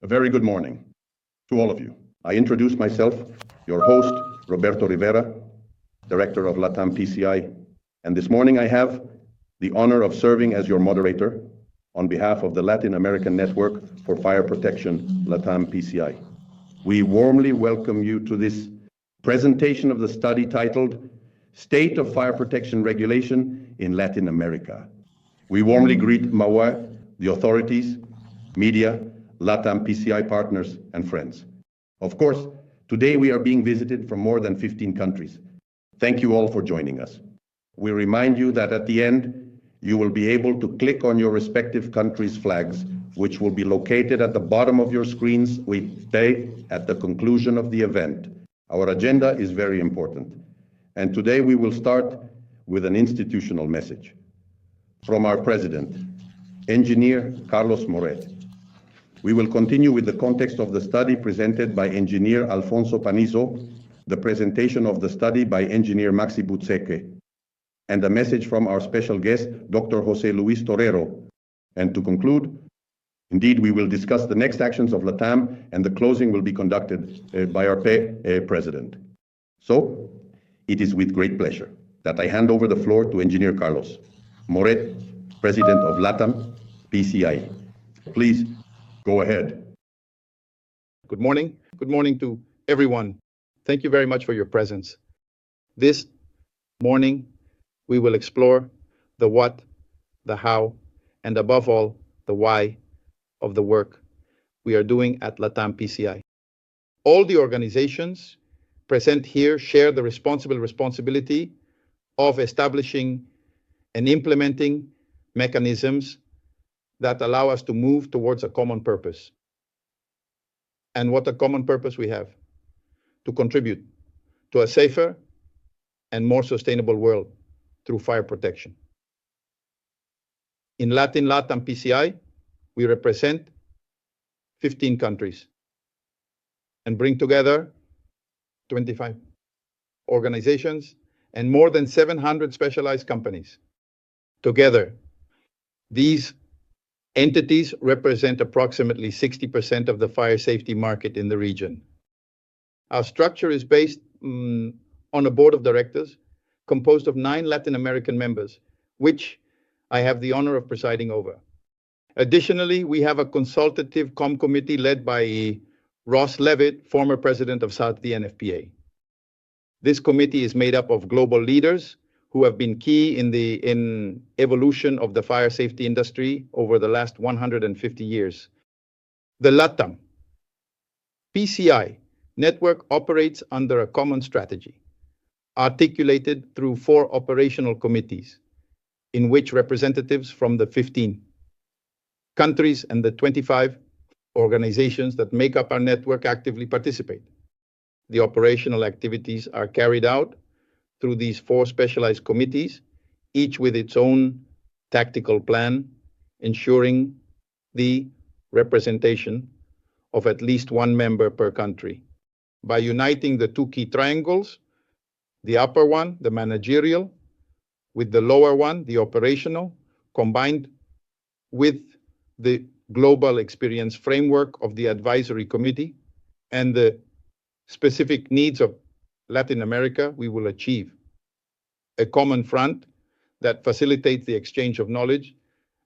A very good morning to all of you. I introduce myself, your host, Roberto Rivera, Director of LATAM PCI, and this morning I have the honor of serving as your moderator on behalf of the Latin American Network for Fire Protection, LATAM PCI. We warmly welcome you to this presentation of the study titled State of Fire Protection Regulation in Latin America. We warmly greet MAUA, the authorities, media, LATAM PCI partners, and friends. Of course, today we are being visited from more than 15 countries. Thank you all for joining us. We remind you that at the end, you will be able to click on your respective country's flags, which will be located at the bottom of your screens at the conclusion of the event. Our agenda is very important. And today we will start with an institutional message from our president, Engineer Carlos Moret. We will continue with the context of the study presented by Engineer Alfonso Panizo, the presentation of the study by Engineer Maxi Butseque, and a message from our special guest, Dr. Jose Luis Torero. And to conclude, indeed, we will discuss the next actions of LATAM, and the closing will be conducted by our president. So, it is with great pleasure that I hand over the floor to Engineer Carlos Moret, President of LATAM PCI. Please go ahead. Good morning. Good morning to everyone. Thank you very much for your presence. This morning, we will explore the what, the how, and above all, the why of the work we are doing at LATAM PCI. All the organizations present here share the responsibility of establishing and implementing mechanisms that allow us to move towards a common purpose. And what a common purpose we have: to contribute to a safer and more sustainable world through fire protection. In LATAM PCI, we represent 15 countries and bring together 25 organizations and more than 700 specialized companies. Together, these entities represent approximately 60% of the fire safety market in the region. Our structure is based on a board of directors composed of 9 Latin American members, which I have the honor of presiding over. Additionally, we have a consultative committee led by Ross Levitt, former president of South NFPA. This committee is made up of global leaders who have been key in the evolution of the fire safety industry over the last 150 years. The LATAM PCI network operates under a common strategy, articulated through 4 operational committees, in which representatives from the 15 countries and the 25 organizations that make up our network actively participate. The operational activities are carried out through these 4 specialized committees, each with its own tactical plan, ensuring the representation of at least 1 member per country. By uniting the 2 key triangles, the upper one, the managerial, with the lower one, the operational, combined with the global experience framework of the advisory committee and the specific needs of Latin America, we will achieve a common front that facilitates the exchange of knowledge,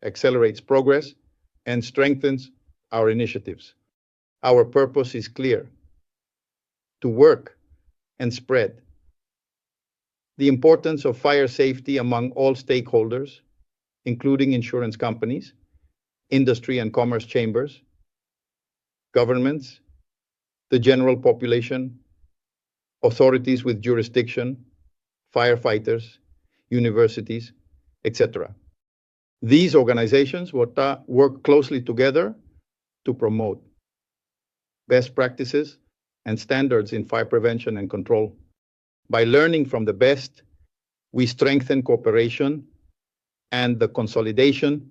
accelerates progress, and strengthens our initiatives. Our purpose is clear: to work and spread the importance of fire safety among all stakeholders, including insurance companies, industry and commerce chambers, governments, the general population, authorities with jurisdiction, firefighters, universities, etc. These organizations will work closely together to promote best practices and standards in fire prevention and control. By learning from the best, we strengthen cooperation and the consolidation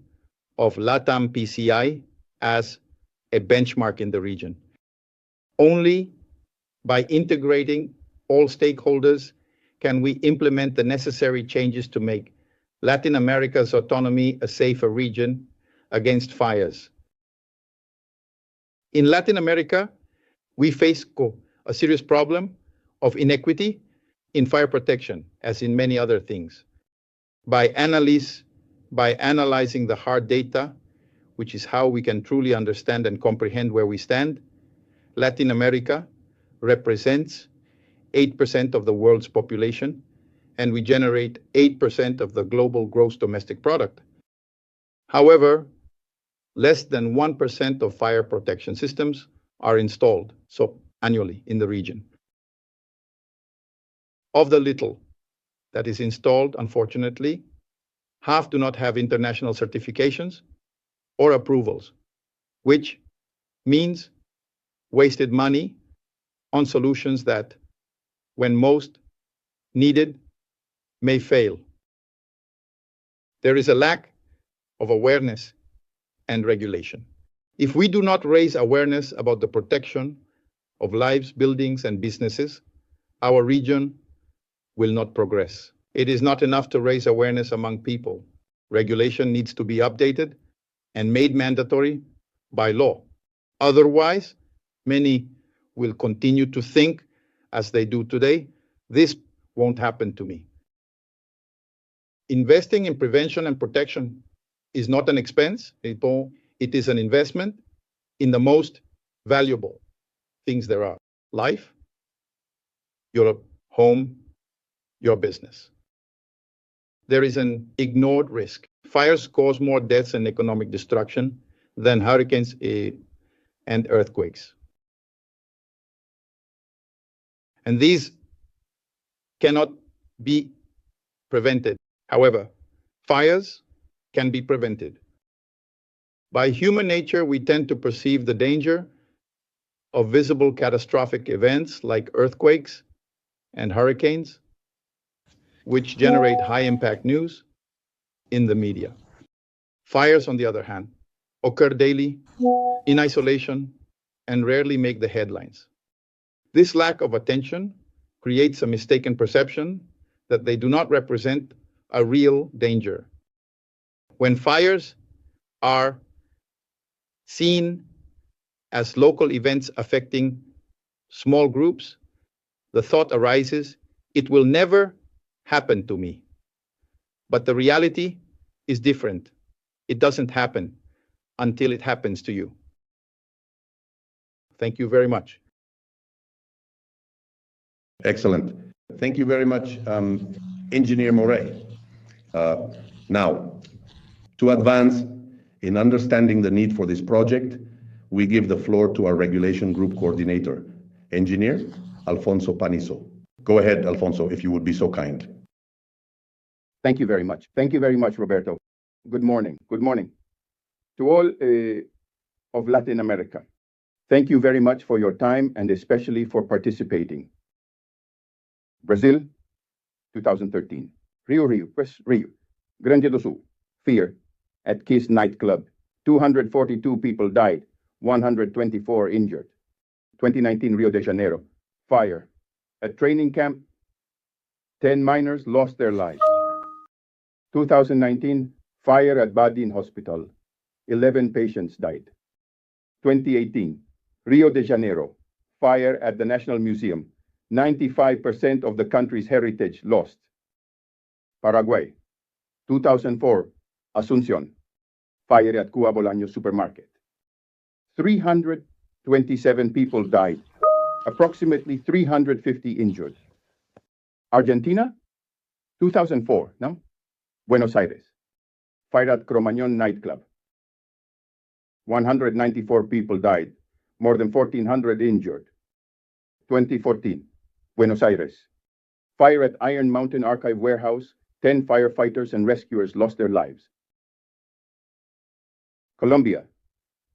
of LATAM PCI as a benchmark in the region. Only by integrating all stakeholders can we implement the necessary changes to make Latin America's autonomy a safer region against fires. In Latin America, we face a serious problem of inequity in fire protection, as in many other things. By analyzing the hard data, which is how we can truly understand and comprehend where we stand, Latin America represents 8% of the world's population, and we generate 8% of the global gross domestic product. However, less than 1% of fire protection systems are installed annually in the region. Of the little that is installed, unfortunately, half do not have international certifications or approvals, which means wasted money on solutions that, when most needed, may fail. There is a lack of awareness and regulation. If we do not raise awareness about the protection of lives, buildings, and businesses, our region will not progress. It is not enough to raise awareness among people. Regulation needs to be updated and made mandatory by law. Otherwise, many will continue to think as they do today, this won't happen to me. Investing in prevention and protection is not an expense. It is an investment in the most valuable things there are: life, your home, your business. There is an ignored risk. Fires cause more deaths and economic destruction than hurricanes and earthquakes. And these cannot be prevented. However, fires can be prevented. By human nature, we tend to perceive the danger of visible catastrophic events like earthquakes and hurricanes, which generate high-impact news in the media. Fires, on the other hand, occur daily, in isolation, and rarely make the headlines. This lack of attention creates a mistaken perception that they do not represent a real danger. When fires are seen as local events affecting small groups, the thought arises, it will never happen to me. But the reality is different. It doesn't happen until it happens to you. Thank you very much. Excellent. Thank you very much, Engineer Moray. Now, to advance in understanding the need for this project, we give the floor to our regulation group coordinator, Engineer Alfonso Panizo. Go ahead, Alfonso, if you would be so kind. Thank you very much. Thank you very much, Roberto. Good morning. Good morning. To all of Latin America, thank you very much for your time and especially for participating. Brazil, 2013. Rio, Grande do Sul, fear at Kiss nightclub. 242 people died, 124 injured. 2019 Rio de Janeiro, fire. At training camp, 10 miners lost their lives. 2019, fire at Badin Hospital. 11 patients died. 2018, Rio de Janeiro, fire at the National Museum. 95% of the country's heritage lost. Paraguay, 2004, Asunción, fire at Cuba Bolaños supermarket. 327 people died, approximately 350 injured. Argentina, 2004, no? Buenos Aires, fire at Cromañón nightclub. 194 people died, more than 1,400 injured. 2014, Buenos Aires, fire at Iron Mountain Archive warehouse, 10 firefighters and rescuers lost their lives. Colombia,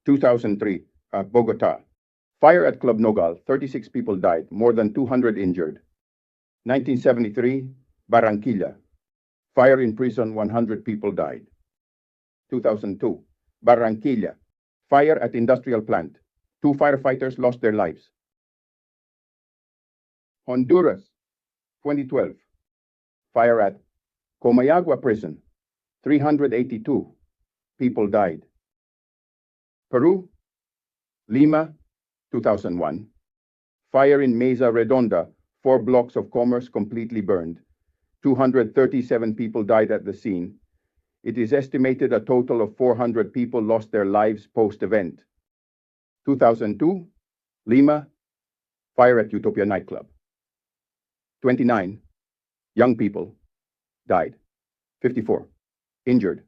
2003, Bogota, fire at Club Nogal, 36 people died, more than 200 injured. 1973, Barranquilla, fire in prison, 100 people died. 2002, Barranquilla, fire at industrial plant, 2 firefighters lost their lives. Honduras, 2012, fire at Comayagua prison, 382 people died. Peru, Lima, 2001. Fire in Mesa Redonda, 4 blocks of commerce completely burned. 237 people died at the scene. It is estimated a total of 400 people lost their lives post-event. 2002, Lima, fire at Utopia nightclub. 29 young people died. 54 injured.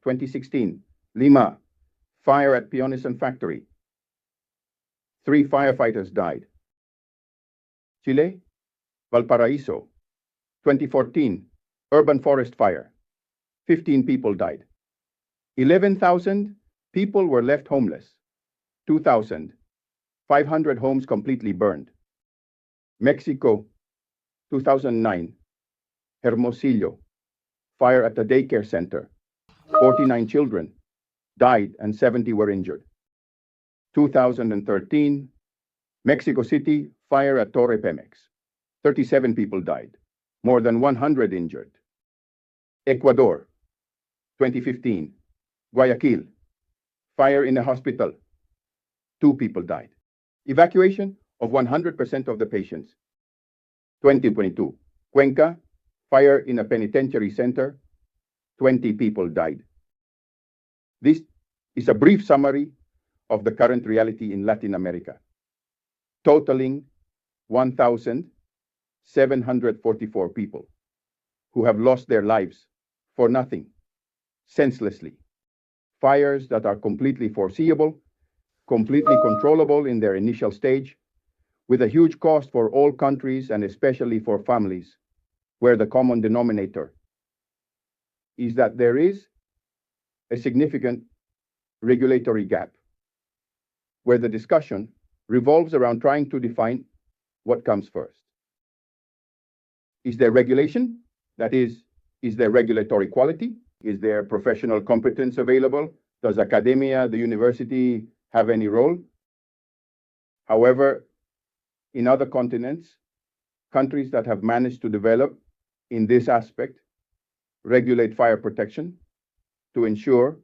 2016, Lima, fire at Pionison factory. 3 firefighters died. Chile, Valparaiso, 2014, urban forest fire. 15 people died. 11,000 people were left homeless. 2,500 homes completely burned. Mexico, 2009, Hermosillo, fire at the daycare center. 49 children died and 70 were injured. 2013, Mexico City, fire at Torre Pemex. 37 people died, more than 100 injured. Ecuador, 2015, Guayaquil, fire in a hospital. 2 people died. Evacuation of 100% of the patients. 2022, Cuenca, fire in a penitentiary center. 20 people died. This is a brief summary of the current reality in Latin America, totaling 1,744 people who have lost their lives for nothing, senselessly. Fires that are completely foreseeable, completely controllable in their initial stage, with a huge cost for all countries and especially for families, where the common denominator is that there is a significant regulatory gap, where the discussion revolves around trying to define what comes first. Is there regulation? That is there regulatory quality? Is there professional competence available? Does academia, the university, have any role? However, in other continents, countries that have managed to develop in this aspect regulate fire protection to ensure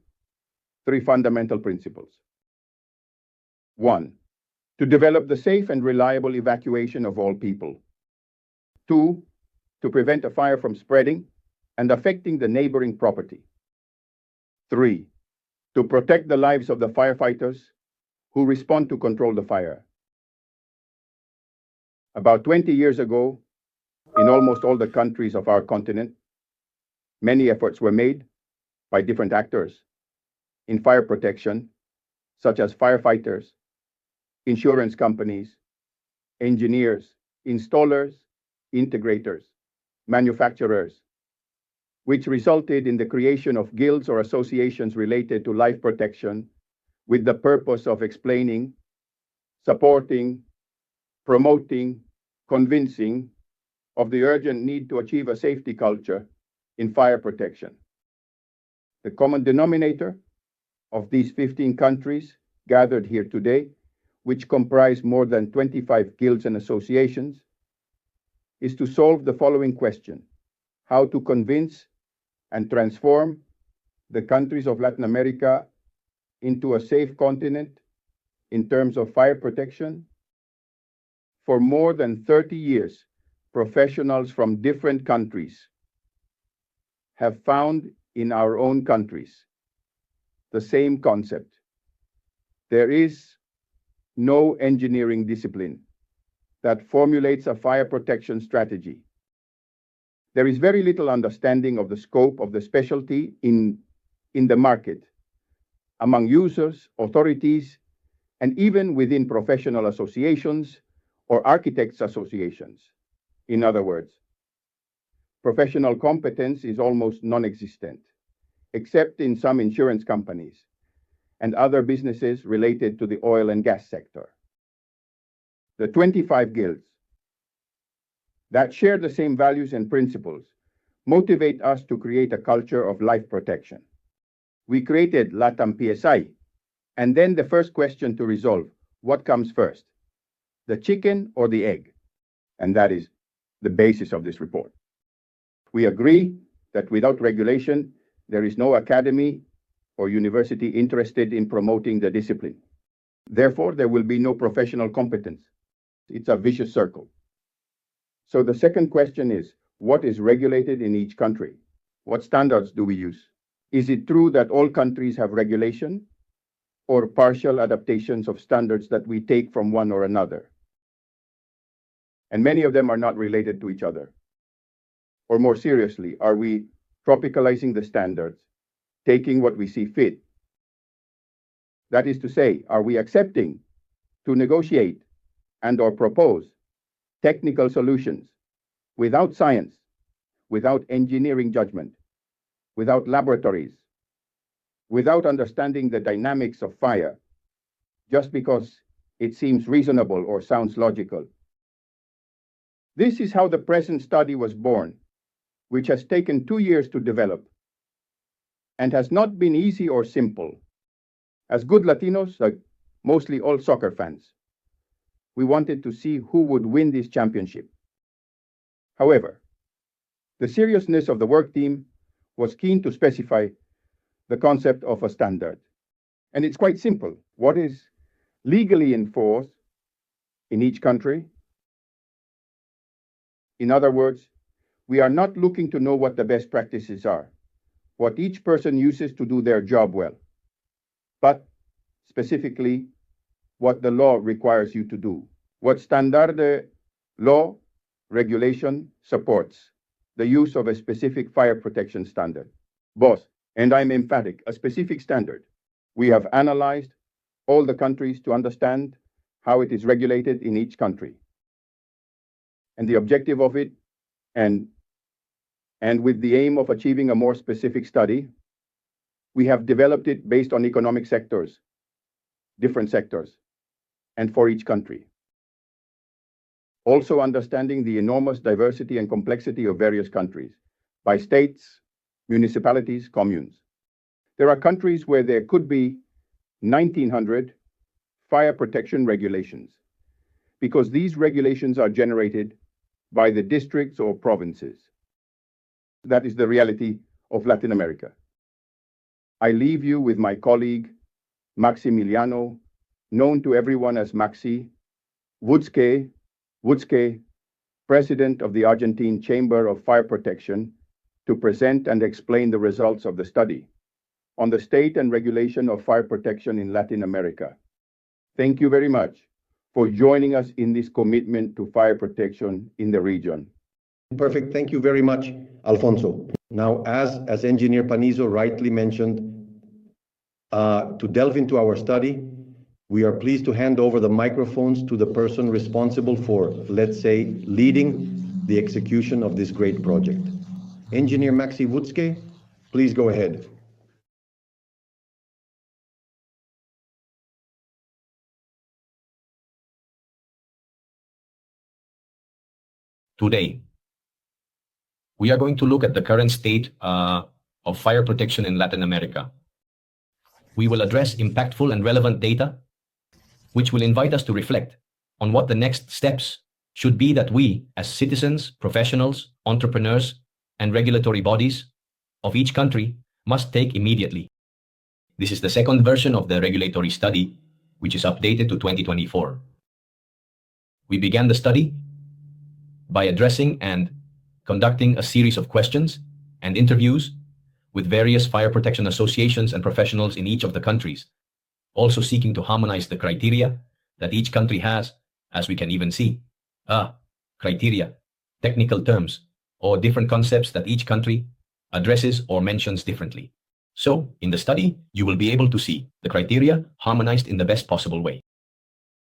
3 fundamental principles. 1, to develop the safe and reliable evacuation of all people. 2, to prevent a fire from spreading and affecting the neighboring property. 3, to protect the lives of the firefighters who respond to control the fire. About 20 years ago, in almost all the countries of our continent, many efforts were made by different actors in fire protection, such as firefighters, insurance companies, engineers, installers, integrators, manufacturers, which resulted in the creation of guilds or associations related to life protection with the purpose of explaining, supporting, promoting, convincing of the urgent need to achieve a safety culture in fire protection. The common denominator of these 15 countries gathered here today, which comprise more than 25 guilds and associations, is to solve the following question: how to convince and transform the countries of Latin America into a safe continent in terms of fire protection. For more than 30 years, professionals from different countries have found in our own countries the same concept. There is no engineering discipline that formulates a fire protection strategy. There is very little understanding of the scope of the specialty in the market, among users, authorities, and even within professional associations or architects' associations. In other words, professional competence is almost non-existent, except in some insurance companies and other businesses related to the oil and gas sector. The 25 guilds that share the same values and principles motivate us to create a culture of life protection. We created LATAM PSI, and then the first question to resolve: what comes first, the chicken or the egg? And that is the basis of this report. We agree that without regulation, there is no academy, or university interested in promoting the discipline. Therefore, there will be no professional competence. It's a vicious circle. So the second question is, what is regulated in each country? What standards do we use? Is it true that all countries have regulation or partial adaptations of standards that we take from one or another? And many of them are not related to each other. Or more seriously, are we tropicalizing the standards, taking what we see fit? That is to say, are we accepting to negotiate and/or propose technical solutions without science, without engineering judgment, without laboratories, without understanding the dynamics of fire, just because it seems reasonable or sounds logical? This is how the present study was born, which has taken 2 years to develop and has not been easy or simple. As good Latinos, like mostly all soccer fans, we wanted to see who would win this championship. However, the seriousness of the work team was keen to specify the concept of a standard. And it's quite simple. What is legally enforced in each country? In other words, we are not looking to know what the best practices are, what each person uses to do their job well, but specifically what the law requires you to do, what standard the law regulation supports, the use of a specific fire protection standard. Both, and I'm emphatic, a specific standard. We have analyzed all the countries to understand how it is regulated in each country. And the objective of it, and with the aim of achieving a more specific study, we have developed it based on economic sectors, different sectors, and for each country. Also understanding the enormous diversity and complexity of various countries, by states, municipalities, communes. There are countries where there could be 1,900 fire protection regulations, because these regulations are generated by the districts or provinces. That is the reality of Latin America. I leave you with my colleague, Maximiliano, known to everyone as Maxi, Woodsky, President of the Argentine Chamber of Fire Protection, to present and explain the results of the study on the state and regulation of fire protection in Latin America. Thank you very much for joining us in this commitment to fire protection in the region. Perfect. Thank you very much, Alfonso. Now, as Engineer Panizo rightly mentioned, to delve into our study, we are pleased to hand over the microphones to the person responsible for, let's say, leading the execution of this great project. Engineer Maxi Woodsky, please go ahead. Today, we are going to look at the current state of fire protection in Latin America. We will address impactful and relevant data, which will invite us to reflect on what the next steps should be that we, as citizens, professionals, entrepreneurs, and regulatory bodies of each country, must take immediately. This is the second version of the regulatory study, which is updated to 2024. We began the study by addressing and conducting a series of questions and interviews with various fire protection associations and professionals in each of the countries, also seeking to harmonize the criteria that each country has, as we can even see. Criteria, technical terms, or different concepts that each country addresses or mentions differently. So, in the study, you will be able to see the criteria harmonized in the best possible way.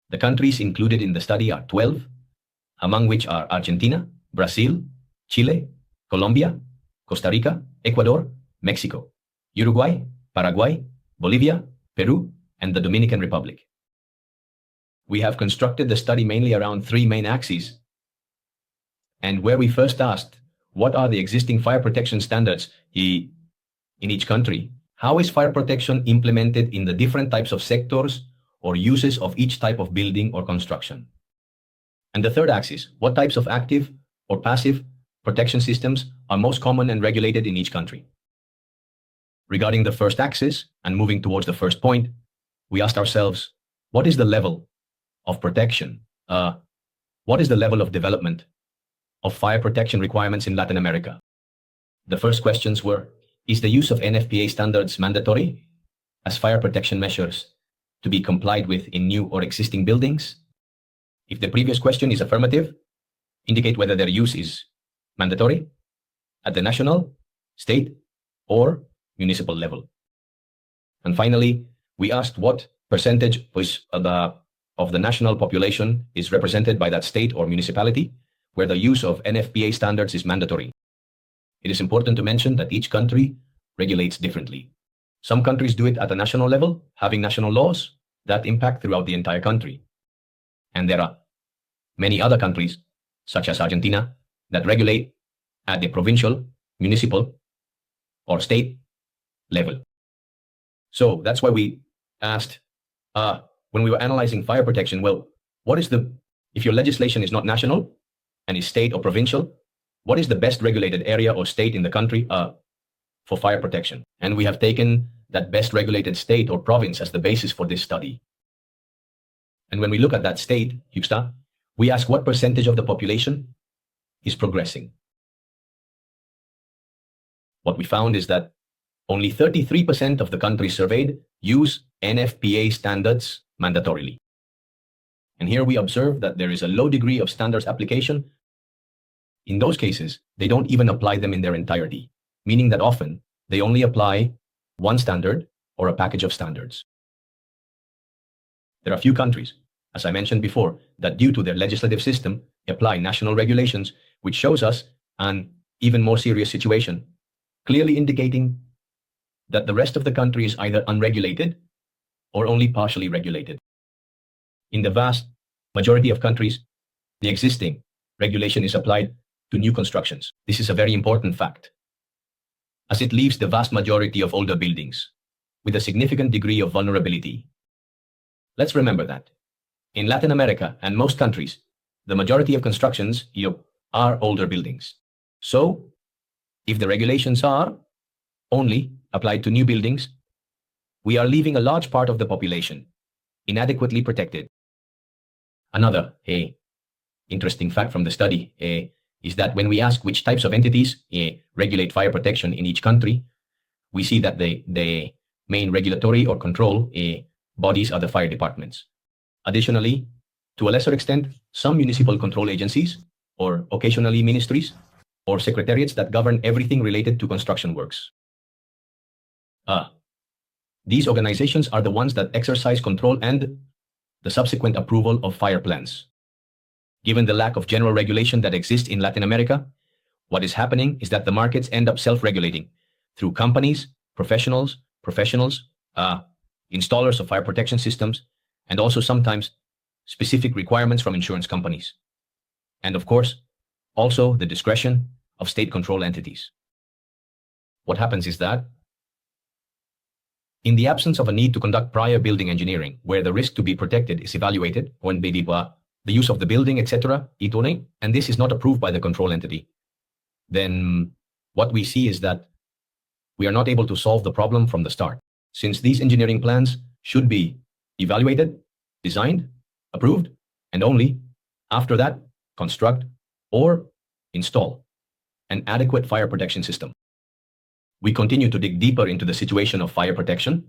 The countries included in the study are 12, among which are Argentina, Brazil, Chile, Colombia, Costa Rica, Ecuador, Mexico, Uruguay, Paraguay, Bolivia, Peru, and the Dominican Republic. We have constructed the study mainly around 3 main axes, and where we first asked, what are the existing fire protection standards in each country? How is fire protection implemented in the different types of sectors or uses of each type of building or construction? And the third axis, what types of active or passive protection systems are most common and regulated in each country? regarding the first axis and moving towards the first point, we asked ourselves, what is the level of protection? What is the level of development of fire protection requirements in Latin America? The first questions were, is the use of NFPA standards mandatory as fire protection measures to be complied with in new or existing buildings? If the previous question is affirmative, indicate whether their use is mandatory at the national, state, or municipal level. And finally, we asked what percentage of the national population is represented by that state or municipality where the use of NFPA standards is mandatory. It is important to mention that each country regulates differently. Some countries do it at a national level, having national laws that impact throughout the entire country. And there are many other countries, such as Argentina, that regulate at the provincial, municipal, or state level. So that's why we asked, when we were analyzing fire protection, well, if your legislation is not national and is state or provincial, what is the best regulated area or state in the country for fire protection? And we have taken that best regulated state or province as the basis for this study. And when we look at that state, Yuxta, we ask what percentage of the population is progressing. What we found is that only 33% of the countries surveyed use NFPA standards mandatorily. And here we observe that there is a low degree of standards application. In those cases, they don't even apply them in their entirety, meaning that often they only apply one standard or a package of standards. There are few countries, as I mentioned before, that due to their legislative system apply national regulations, which shows us an even more serious situation, clearly indicating that the rest of the country is either unregulated or only partially regulated. In the vast majority of countries, the existing regulation is applied to new constructions. This is a very important fact, as it leaves the vast majority of older buildings with a significant degree of vulnerability. Let's remember that. In Latin America and most countries, the majority of constructions are older buildings. So, if the regulations are only applied to new buildings, we are leaving a large part of the population inadequately protected. Another interesting fact from the study is that when we ask which types of entities regulate fire protection in each country, we see that the main regulatory or control bodies are the fire departments. Additionally, to a lesser extent, some municipal control agencies, or occasionally ministries, or secretariats that govern everything related to construction works. These organizations are the ones that exercise control and the subsequent approval of fire plans. Given the lack of general regulation that exists in Latin America, what is happening is that the markets end up self-regulating through companies, professionals, installers of fire protection systems, and also sometimes specific requirements from insurance companies. And of course, also the discretion of state control entities. What happens is that in the absence of a need to conduct prior building engineering, where the risk to be protected is evaluated, when the use of the building, etc., and this is not approved by the control entity, then what we see is that we are not able to solve the problem from the start, since these engineering plans should be evaluated, designed, approved, and only after that construct or install an adequate fire protection system. We continue to dig deeper into the situation of fire protection,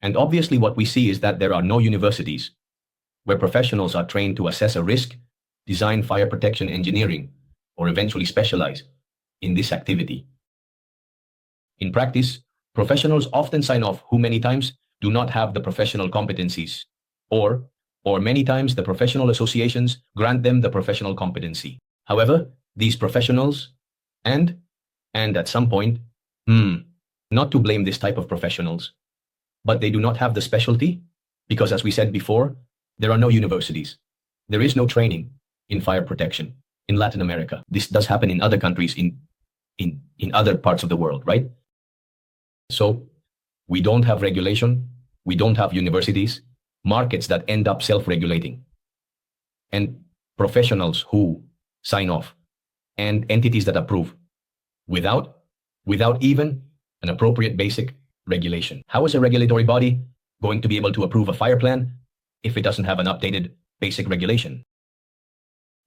and obviously what we see is that there are no universities where professionals are trained to assess a risk, design fire protection engineering, or eventually specialize in this activity. In practice, professionals often sign off who many times do not have the professional competencies, or many times the professional associations grant them the professional competency. However, these professionals, and at some point, not to blame this type of professionals, but they do not have the specialty because, as we said before, there are no universities. There is no training in fire protection in Latin America. This does happen in other countries in other parts of the world, right? So we don't have regulation, we don't have universities, markets that end up self-regulating, and professionals who sign off, and entities that approve without even an appropriate basic regulation. How is a regulatory body going to be able to approve a fire plan if it doesn't have an updated basic regulation?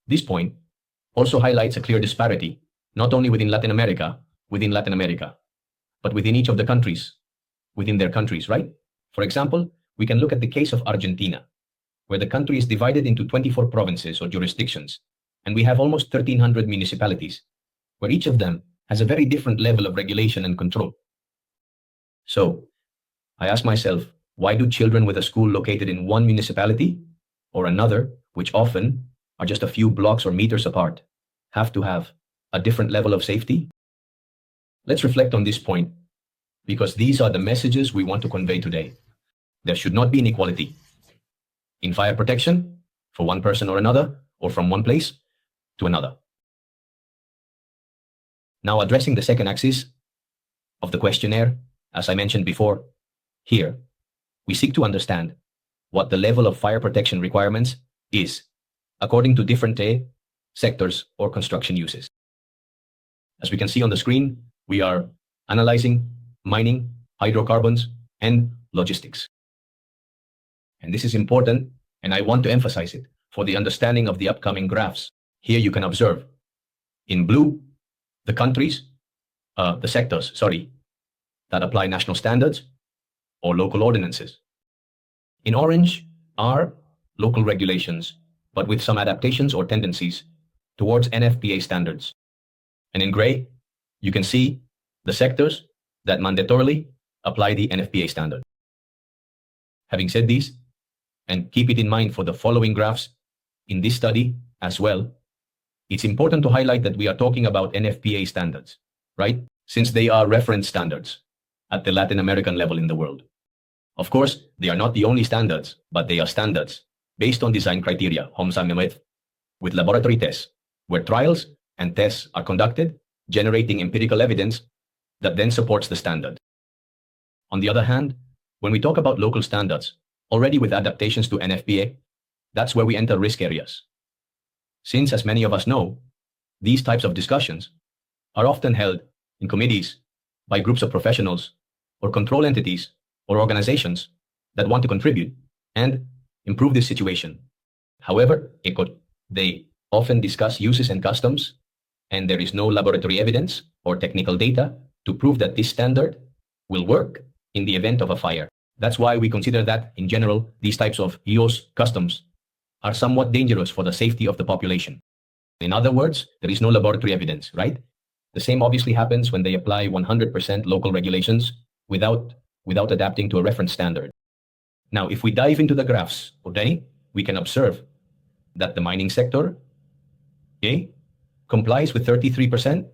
This point also highlights a clear disparity, not only within Latin America, but within each of the countries, within their countries, right? For example, we can look at the case of Argentina, where the country is divided into 24 provinces or jurisdictions, and we have almost 1,300 municipalities, where each of them has a very different level of regulation and control. So, I ask myself, why do children with a school located in one municipality or another, which often are just a few blocks or meters apart, have to have a different level of safety? Let's reflect on this point, because these are the messages we want to convey today. There should not be inequality in fire protection for one person or another, or from one place to another. Now, addressing the second axis of the questionnaire, as I mentioned before, here, we seek to understand what the level of fire protection requirements is according to different sectors or construction uses. As we can see on the screen, we are analyzing mining, hydrocarbons, and logistics. And this is important, and I want to emphasize it for the understanding of the upcoming graphs. Here you can observe in blue the countries, the sectors, that apply national standards or local ordinances. In orange are local regulations, but with some adaptations or tendencies towards NFPA standards. And in gray, you can see the sectors that mandatorily apply the NFPA standard. Having said these, and keep it in mind for the following graphs in this study as well, it's important to highlight that we are talking about NFPA standards, right? Since they are reference standards at the Latin American level in the world. Of course, they are not the only standards, but they are standards based on design criteria, with laboratory tests, where trials and tests are conducted, generating empirical evidence that then supports the standard. On the other hand, when we talk about local standards, already with adaptations to NFPA, that's where we enter risk areas. Since, as many of us know, these types of discussions are often held in committees by groups of professionals or control entities or organizations that want to contribute and improve this situation. However, they often discuss uses and customs, and there is no laboratory evidence or technical data to prove that this standard will work in the event of a fire. That's why we consider that, in general, these types of EOS customs are somewhat dangerous for the safety of the population. In other words, there is no laboratory evidence, right? The same obviously happens when they apply 100% local regulations without adapting to a reference standard. Now, if we dive into the graphs, we can observe that the mining sector, complies with 33%,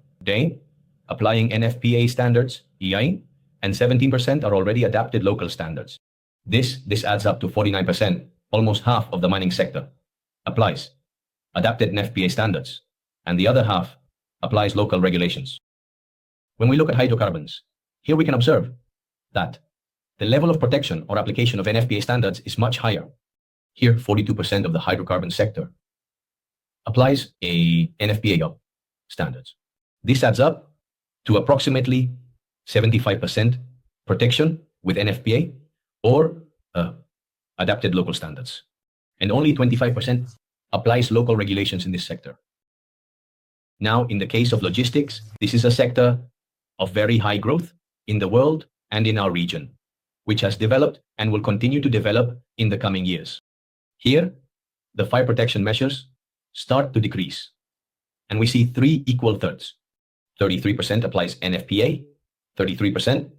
applying NFPA standards, and 17% are already adapted local standards. This adds up to 49%, almost half of the mining sector applies adapted NFPA standards, and the other half applies local regulations. When we look at hydrocarbons, here we can observe that the level of protection or application of NFPA standards is much higher. Here, 42% of the hydrocarbon sector applies a NFPA standards. This adds up to approximately 75% protection with NFPA or adapted local standards. And only 25% applies local regulations in this sector. Now, in the case of logistics, this is a sector of very high growth in the world and in our region, which has developed and will continue to develop in the coming years. Here, the fire protection measures start to decrease, and we see 3 equal thirds. 33% applies NFPA, 33%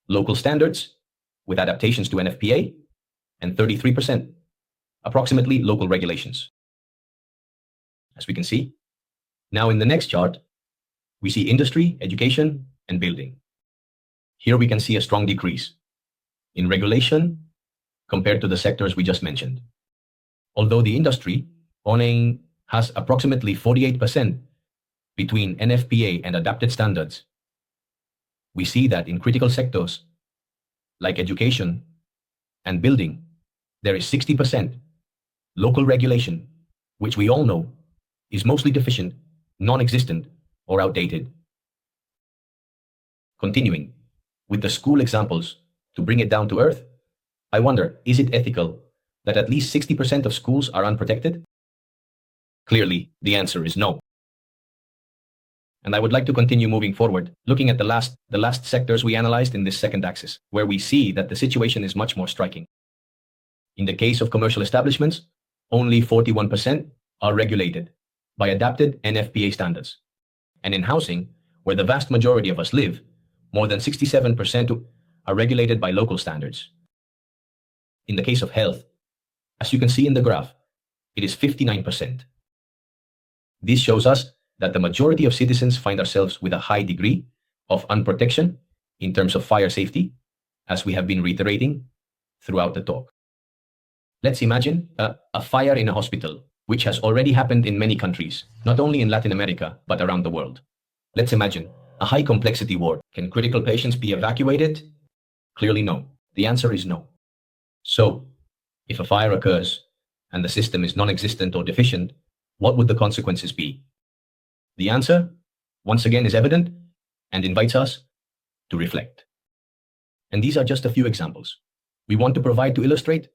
local standards with adaptations to NFPA, and 33% approximately local regulations. As we can see, now in the next chart, we see industry, education, and building. Here we can see a strong decrease in regulation compared to the sectors we just mentioned. Although the industry has approximately 48% between NFPA and adapted standards, we see that in critical sectors like education and building, there is 60% local regulation, which we all know is mostly deficient, non-existent, or outdated. Continuing, with the school examples to bring it down to earth, I wonder, is it ethical that at least 60% of schools are unprotected? Clearly, the answer is no. And I would like to continue moving forward, looking at the last sectors we analyzed in this second axis, where we see that the situation is much more striking. In the case of commercial establishments, only 41% are regulated by adapted NFPA standards. And in housing, where the vast majority of us live, more than 67% are regulated by local standards. In the case of health, as you can see in the graph, it is 59%. This shows us that the majority of citizens find ourselves with a high degree of unprotection in terms of fire safety, as we have been reiterating throughout the talk. Let's imagine a fire in a hospital, which has already happened in many countries, not only in Latin America, but around the world. Let's imagine a high complexity ward. Can critical patients be evacuated? Clearly no. The answer is no. So, if a fire occurs and the system is non-existent or deficient, what would the consequences be? The answer, once again, is evident and invites us to reflect. And these are just a few examples we want to provide to illustrate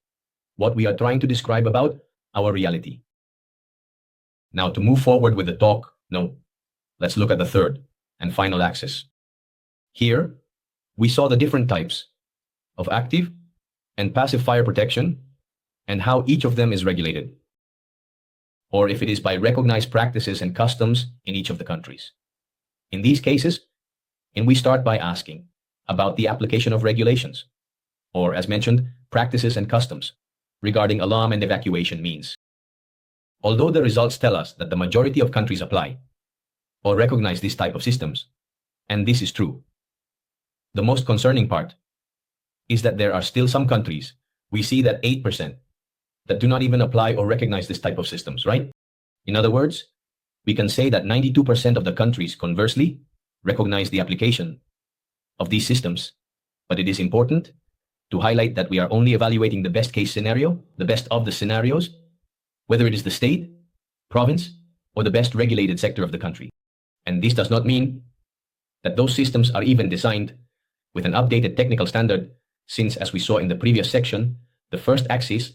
what we are trying to describe about our reality. Now, to move forward with the talk, let's look at the third and final axis. Here, we saw the different types of active and passive fire protection and how each of them is regulated, or if it is by recognized practices and customs in each of the countries. In these cases, and we start by asking about the application of regulations, or as mentioned, practices and customs regarding alarm and evacuation means. Although the results tell us that the majority of countries apply or recognize this type of systems, and this is true, the most concerning part is that there are still some countries, we see that 8%, that do not even apply or recognize this type of systems, right? In other words, we can say that 92% of the countries conversely recognize the application of these systems, but it is important to highlight that we are only evaluating the best case scenario, the best of the scenarios, whether it is the state, province, or the best regulated sector of the country. And this does not mean that those systems are even designed with an updated technical standard, since, as we saw in the previous section, the first axis,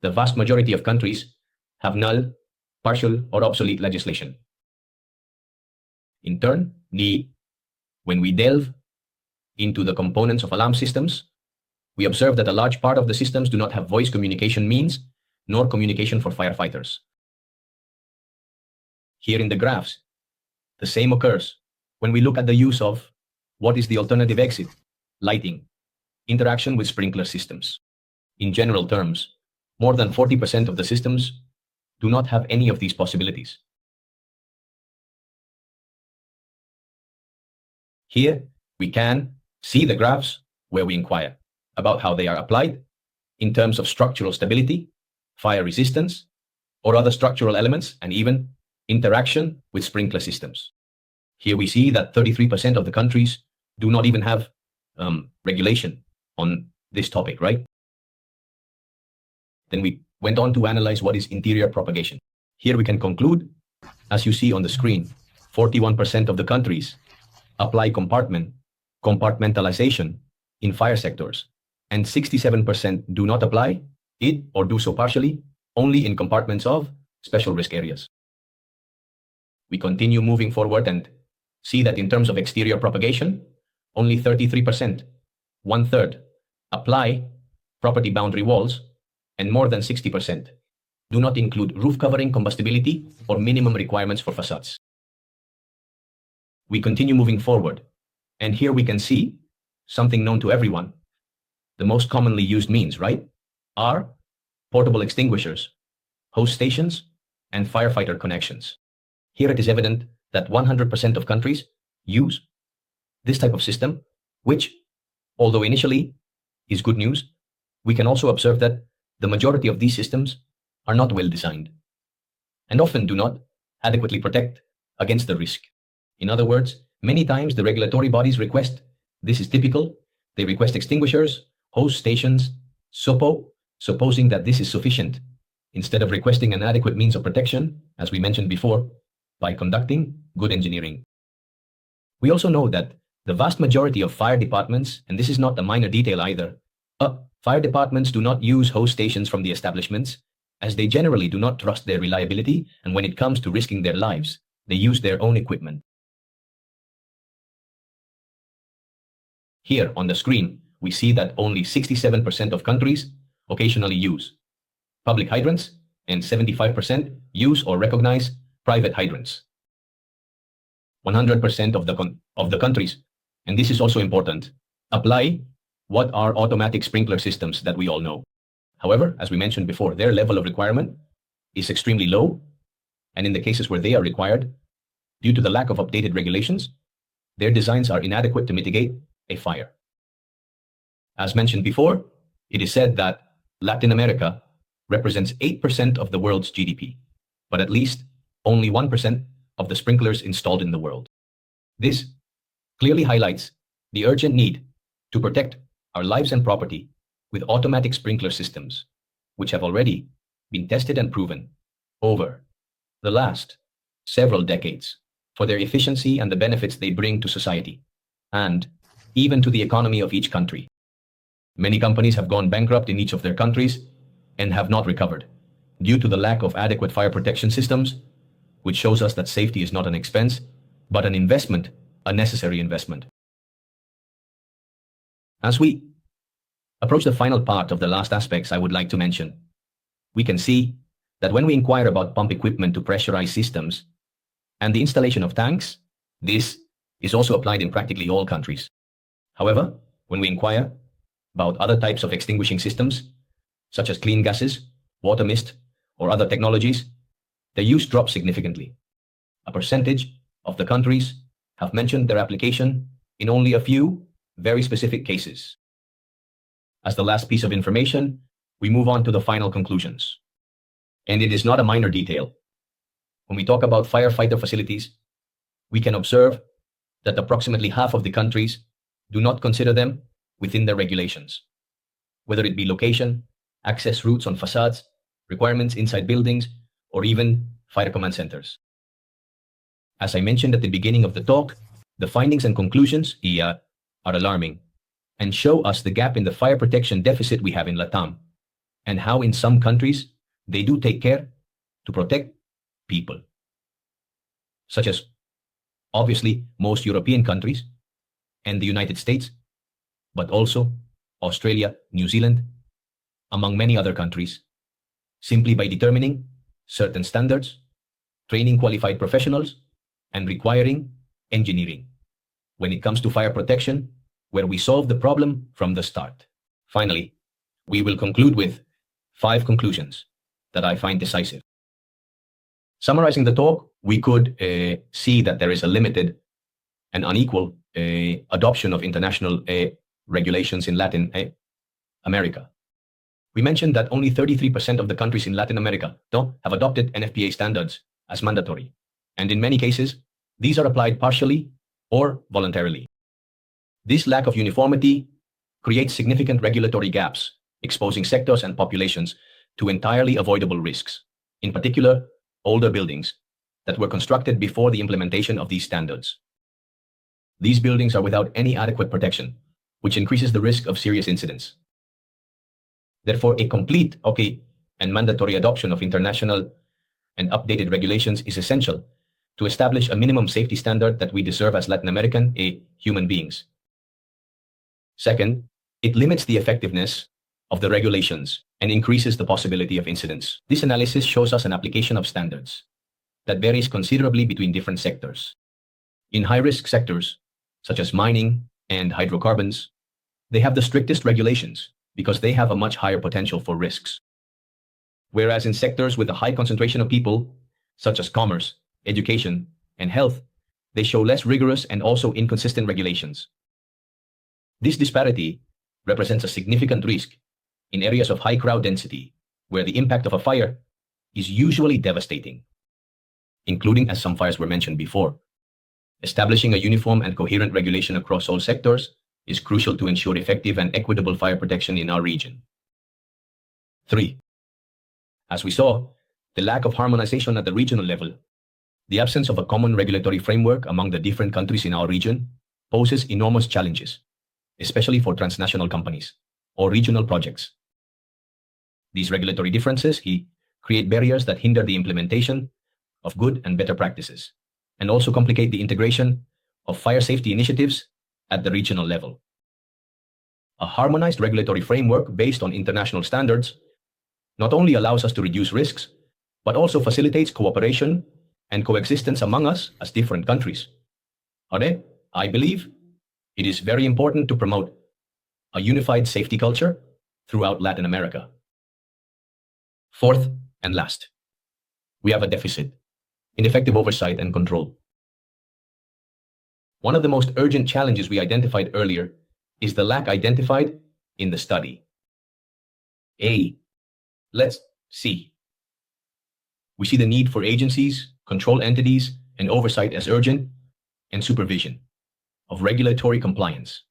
the vast majority of countries have null, partial, or obsolete legislation. In turn, when we delve into the components of alarm systems, we observe that a large part of the systems do not have voice communication means, nor communication for firefighters. Here in the graphs, the same occurs when we look at the use of what is the alternative exit, lighting, interaction with sprinkler systems. In general terms, more than 40% of the systems do not have any of these possibilities. Here, we can see the graphs where we inquire about how they are applied in terms of structural stability, fire resistance, or other structural elements, and even interaction with sprinkler systems. Here we see that 33% of the countries do not even have regulation on this topic, right? Then we went on to analyze what is interior propagation. Here we can conclude, as you see on the screen, 41% of the countries apply compartmentalization in fire sectors, and 67% do not apply it or do so partially only in compartments of special risk areas. We continue moving forward and see that in terms of exterior propagation, only 33%, 1/3, apply property boundary walls, and more than 60% do not include roof covering combustibility or minimum requirements for facades. We continue moving forward, and here we can see something known to everyone. The most commonly used means, right, are portable extinguishers, hose stations, and firefighter connections. Here it is evident that 100% of countries use this type of system, which, although initially is good news, we can also observe that the majority of these systems are not well designed and often do not adequately protect against the risk. In other words, many times the regulatory bodies request, this is typical, they request extinguishers, hose stations, SOPO, supposing that this is sufficient, instead of requesting an adequate means of protection, as we mentioned before, by conducting good engineering. We also know that The vast majority of fire departments, and this is not a minor detail either, fire departments do not use host stations from the establishments, as they generally do not trust their reliability, and when it comes to risking their lives, they use their own equipment. Here on the screen, we see that only 67% of countries occasionally use public hydrants and 75% use or recognize private hydrants. 100% of the countries, and this is also important, apply what are automatic sprinkler systems that we all know. However, as we mentioned before, their level of requirement is extremely low, and in the cases where they are required, due to the lack of updated regulations, their designs are inadequate to mitigate a fire. As mentioned before, it is said that Latin America represents 8% of the world's GDP, but at least only 1% of the sprinklers installed in the world. This clearly highlights the urgent need to protect our lives and property with automatic sprinkler systems, which have already been tested and proven over the last several decades for their efficiency and the benefits they bring to society, and even to the economy of each country. Many companies have gone bankrupt in each of their countries and have not recovered due to the lack of adequate fire protection systems, which shows us that safety is not an expense, but an investment, a necessary investment. As we approach the final part of the last aspects I would like to mention, we can see that when we inquire about pump equipment to pressurize systems and the installation of tanks, this is also applied in practically all countries. However, when we inquire about other types of extinguishing systems, such as clean gases, water mist, or other technologies, their use drops significantly. A percentage of the countries have mentioned their application in only a few very specific cases. As the last piece of information, we move on to the final conclusions. And it is not a minor detail. When we talk about firefighter facilities, we can observe that approximately half of the countries do not consider them within their regulations, whether it be location, access routes on facades, requirements inside buildings, or even fire command centers. As I mentioned at the beginning of the talk, the findings and conclusions are alarming and show us the gap in the fire protection deficit we have in LATAM, and how in some countries they do take care to protect people, such as obviously most European countries and the United States, but also Australia, New Zealand, among many other countries, simply by determining certain standards, training qualified professionals, and requiring engineering when it comes to fire protection, where we solve the problem from the start. Finally, we will conclude with 5 conclusions that I find decisive. Summarizing the talk, we could see that there is a limited and unequal adoption of international regulations in Latin America. We mentioned that only 33% of the countries in Latin America have adopted NFPA standards as mandatory, and in many cases, these are applied partially or voluntarily. This lack of uniformity creates significant regulatory gaps, exposing sectors and populations to entirely avoidable risks, in particular, older buildings that were constructed before the implementation of these standards. These buildings are without any adequate protection, which increases the risk of serious incidents. Therefore, a complete, and mandatory adoption of international and updated regulations is essential to establish a minimum safety standard that we deserve as Latin American human beings. Second, it limits the effectiveness of the regulations and increases the possibility of incidents. This analysis shows us an application of standards that varies considerably between different sectors. In high-risk sectors, such as mining and hydrocarbons, they have the strictest regulations because they have a much higher potential for risks. Whereas in sectors with a high concentration of people, such as commerce, education, and health, they show less rigorous and also inconsistent regulations. This disparity represents a significant risk in areas of high crowd density, where the impact of a fire is usually devastating, including, as some fires were mentioned before. Establishing a uniform and coherent regulation across all sectors is crucial to ensure effective and equitable fire protection in our region. 3. As we saw, the lack of harmonization at the regional level, the absence of a common regulatory framework among the different countries in our region, poses enormous challenges, especially for transnational companies or regional projects. These regulatory differences create barriers that hinder the implementation of good and better practices, and also complicate the integration of fire safety initiatives at the regional level. A harmonized regulatory framework based on international standards not only allows us to reduce risks, but also facilitates cooperation and coexistence among us as different countries. I believe it is very important to promote a unified safety culture throughout Latin America. Fourth and last, we have a deficit in effective oversight and control. One of the most urgent challenges we identified earlier is the lack identified in the study. Let's see. We see the need for agencies, control entities, and oversight as urgent, and supervision of regulatory compliance.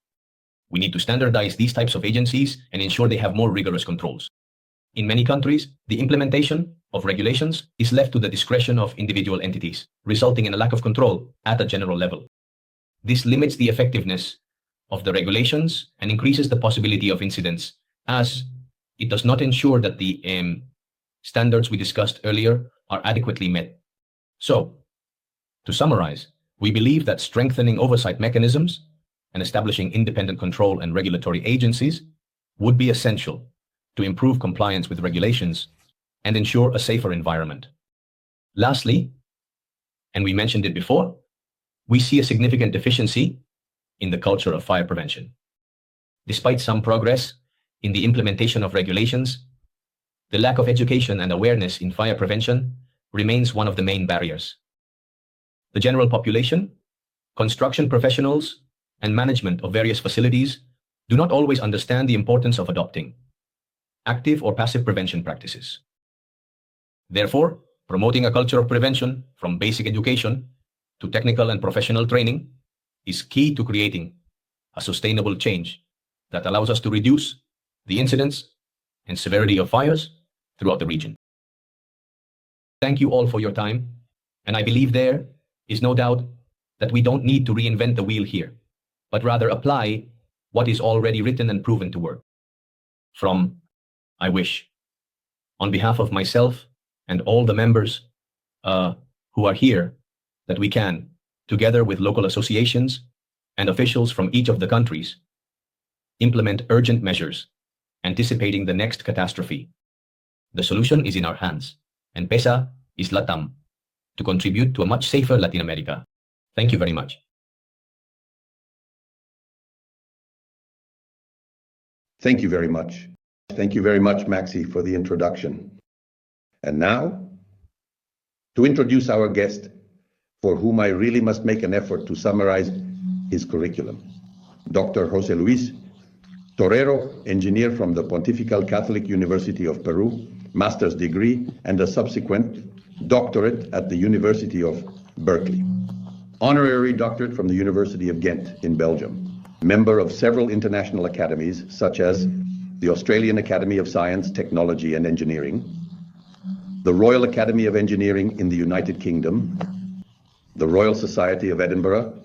We need to standardize these types of agencies and ensure they have more rigorous controls. In many countries, the implementation of regulations is left to the discretion of individual entities, resulting in a lack of control at a general level. This limits the effectiveness of the regulations and increases the possibility of incidents, as it does not ensure that the standards we discussed earlier are adequately met. So, to summarize, we believe that strengthening oversight mechanisms and establishing independent control and regulatory agencies would be essential to improve compliance with regulations and ensure a safer environment. Lastly, and we mentioned it before, we see a significant deficiency in the culture of fire prevention. Despite some progress in the implementation of regulations, the lack of education and awareness in fire prevention remains one of the main barriers. The general population, construction professionals, and management of various facilities do not always understand the importance of adopting active or passive prevention practices. Therefore, promoting a culture of prevention from basic education to technical and professional training is key to creating a sustainable change that allows us to reduce the incidence and severity of fires throughout the region. Thank you all for your time, and I believe there is no doubt that we don't need to reinvent the wheel here, but rather apply what is already written and proven to work. I wish, on behalf of myself and all the members who are here, that we can, together with local associations and officials from each of the countries, implement urgent measures, anticipating the next catastrophe. The solution is in our hands, and PESA is LATAM, to contribute to a much safer Latin America. Thank you very much. Thank you very much. Thank you very much, Maxi, for the introduction. And now, to introduce our guest, for whom I really must make an effort to summarize his curriculum. Dr. Jose Luis Torero, engineer from the Pontifical Catholic University of Peru, master's degree, and a subsequent doctorate at the University of Berkeley. Honorary doctorate from the University of Ghent in Belgium. Member of several international academies, such as the Australian Academy of Science, Technology and Engineering, the Royal Academy of Engineering in the United Kingdom, the Royal Society of Edinburgh,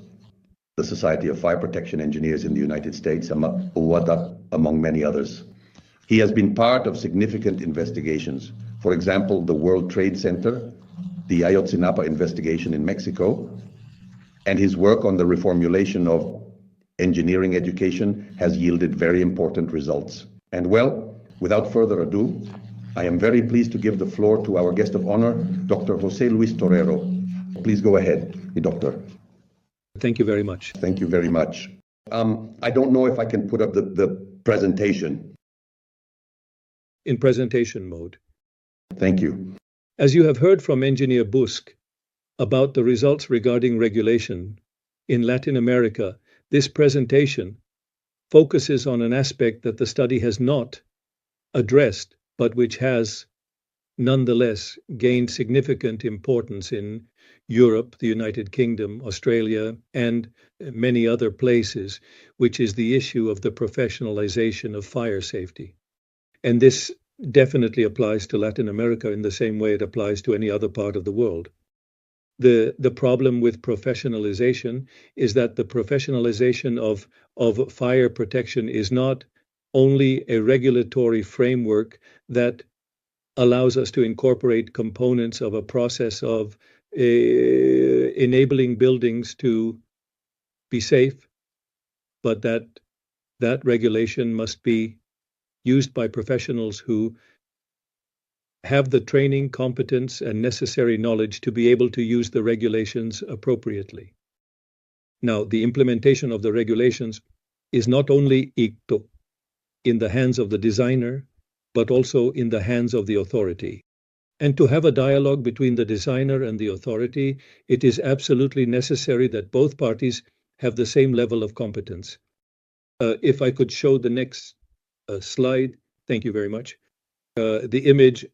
the Society of Fire Protection Engineers in the United States, among many others. He has been part of significant investigations. For example, the World Trade Center, the Ayotzinapa investigation in Mexico, and his work on the reformulation of engineering education has yielded very important results. And well, without further ado, I am very pleased to give the floor to our guest of honor, Dr. Jose Luis Torero. Please go ahead, Doctor. Thank you very much. Thank you very much. I don't know if I can put up the presentation. In presentation mode. Thank you. As you have heard from Engineer Busk about the results regarding regulation in Latin America, this presentation focuses on an aspect that the study has not addressed, but which has nonetheless gained significant importance in Europe, the United Kingdom, Australia, and many other places, which is the issue of the professionalization of fire safety. And this definitely applies to Latin America in the same way it applies to any other part of the world. The problem with professionalization is that the professionalization of fire protection is not only a regulatory framework that allows us to incorporate components of a process of enabling buildings to be safe, but that regulation must be used by professionals who have the training, competence, and necessary knowledge to be able to use the regulations appropriately. Now, the implementation of the regulations is not only in the hands of the designer, but also in the hands of the authority. And to have a dialogue between the designer and the authority, it is absolutely necessary that both parties have the same level of competence. If I could show the next slide, thank you very much. The image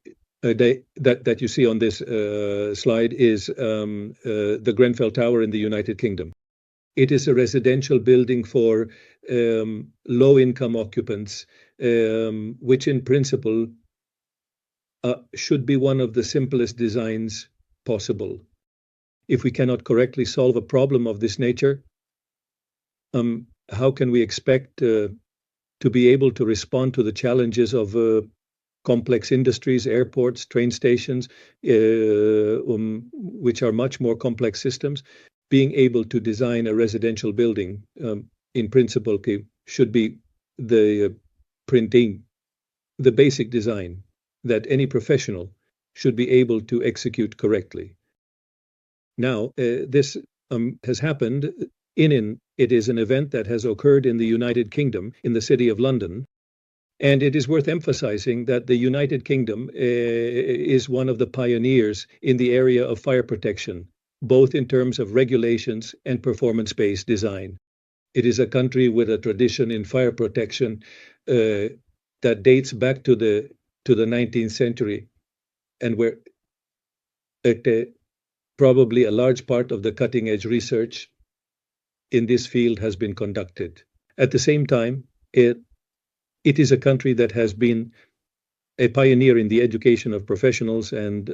that you see on this slide is the Grenfell Tower in the United Kingdom. It is a residential building for low-income occupants, which in principle should be one of the simplest designs possible. If we cannot correctly solve a problem of this nature, how can we expect to be able to respond to the challenges of complex industries, airports, train stations, which are much more complex systems? Being able to design a residential building, in principle, should be the basic design that any professional should be able to execute correctly. Now, this has happened it is an event that has occurred in the United Kingdom, in the city of London. And it is worth emphasizing that the United Kingdom is one of the pioneers in the area of fire protection, both in terms of regulations and performance-based design. It is a country with a tradition in fire protection that dates back to the 19th century, and where probably a large part of the cutting-edge research in this field has been conducted. At the same time, it is a country that has been a pioneer in the education of professionals, and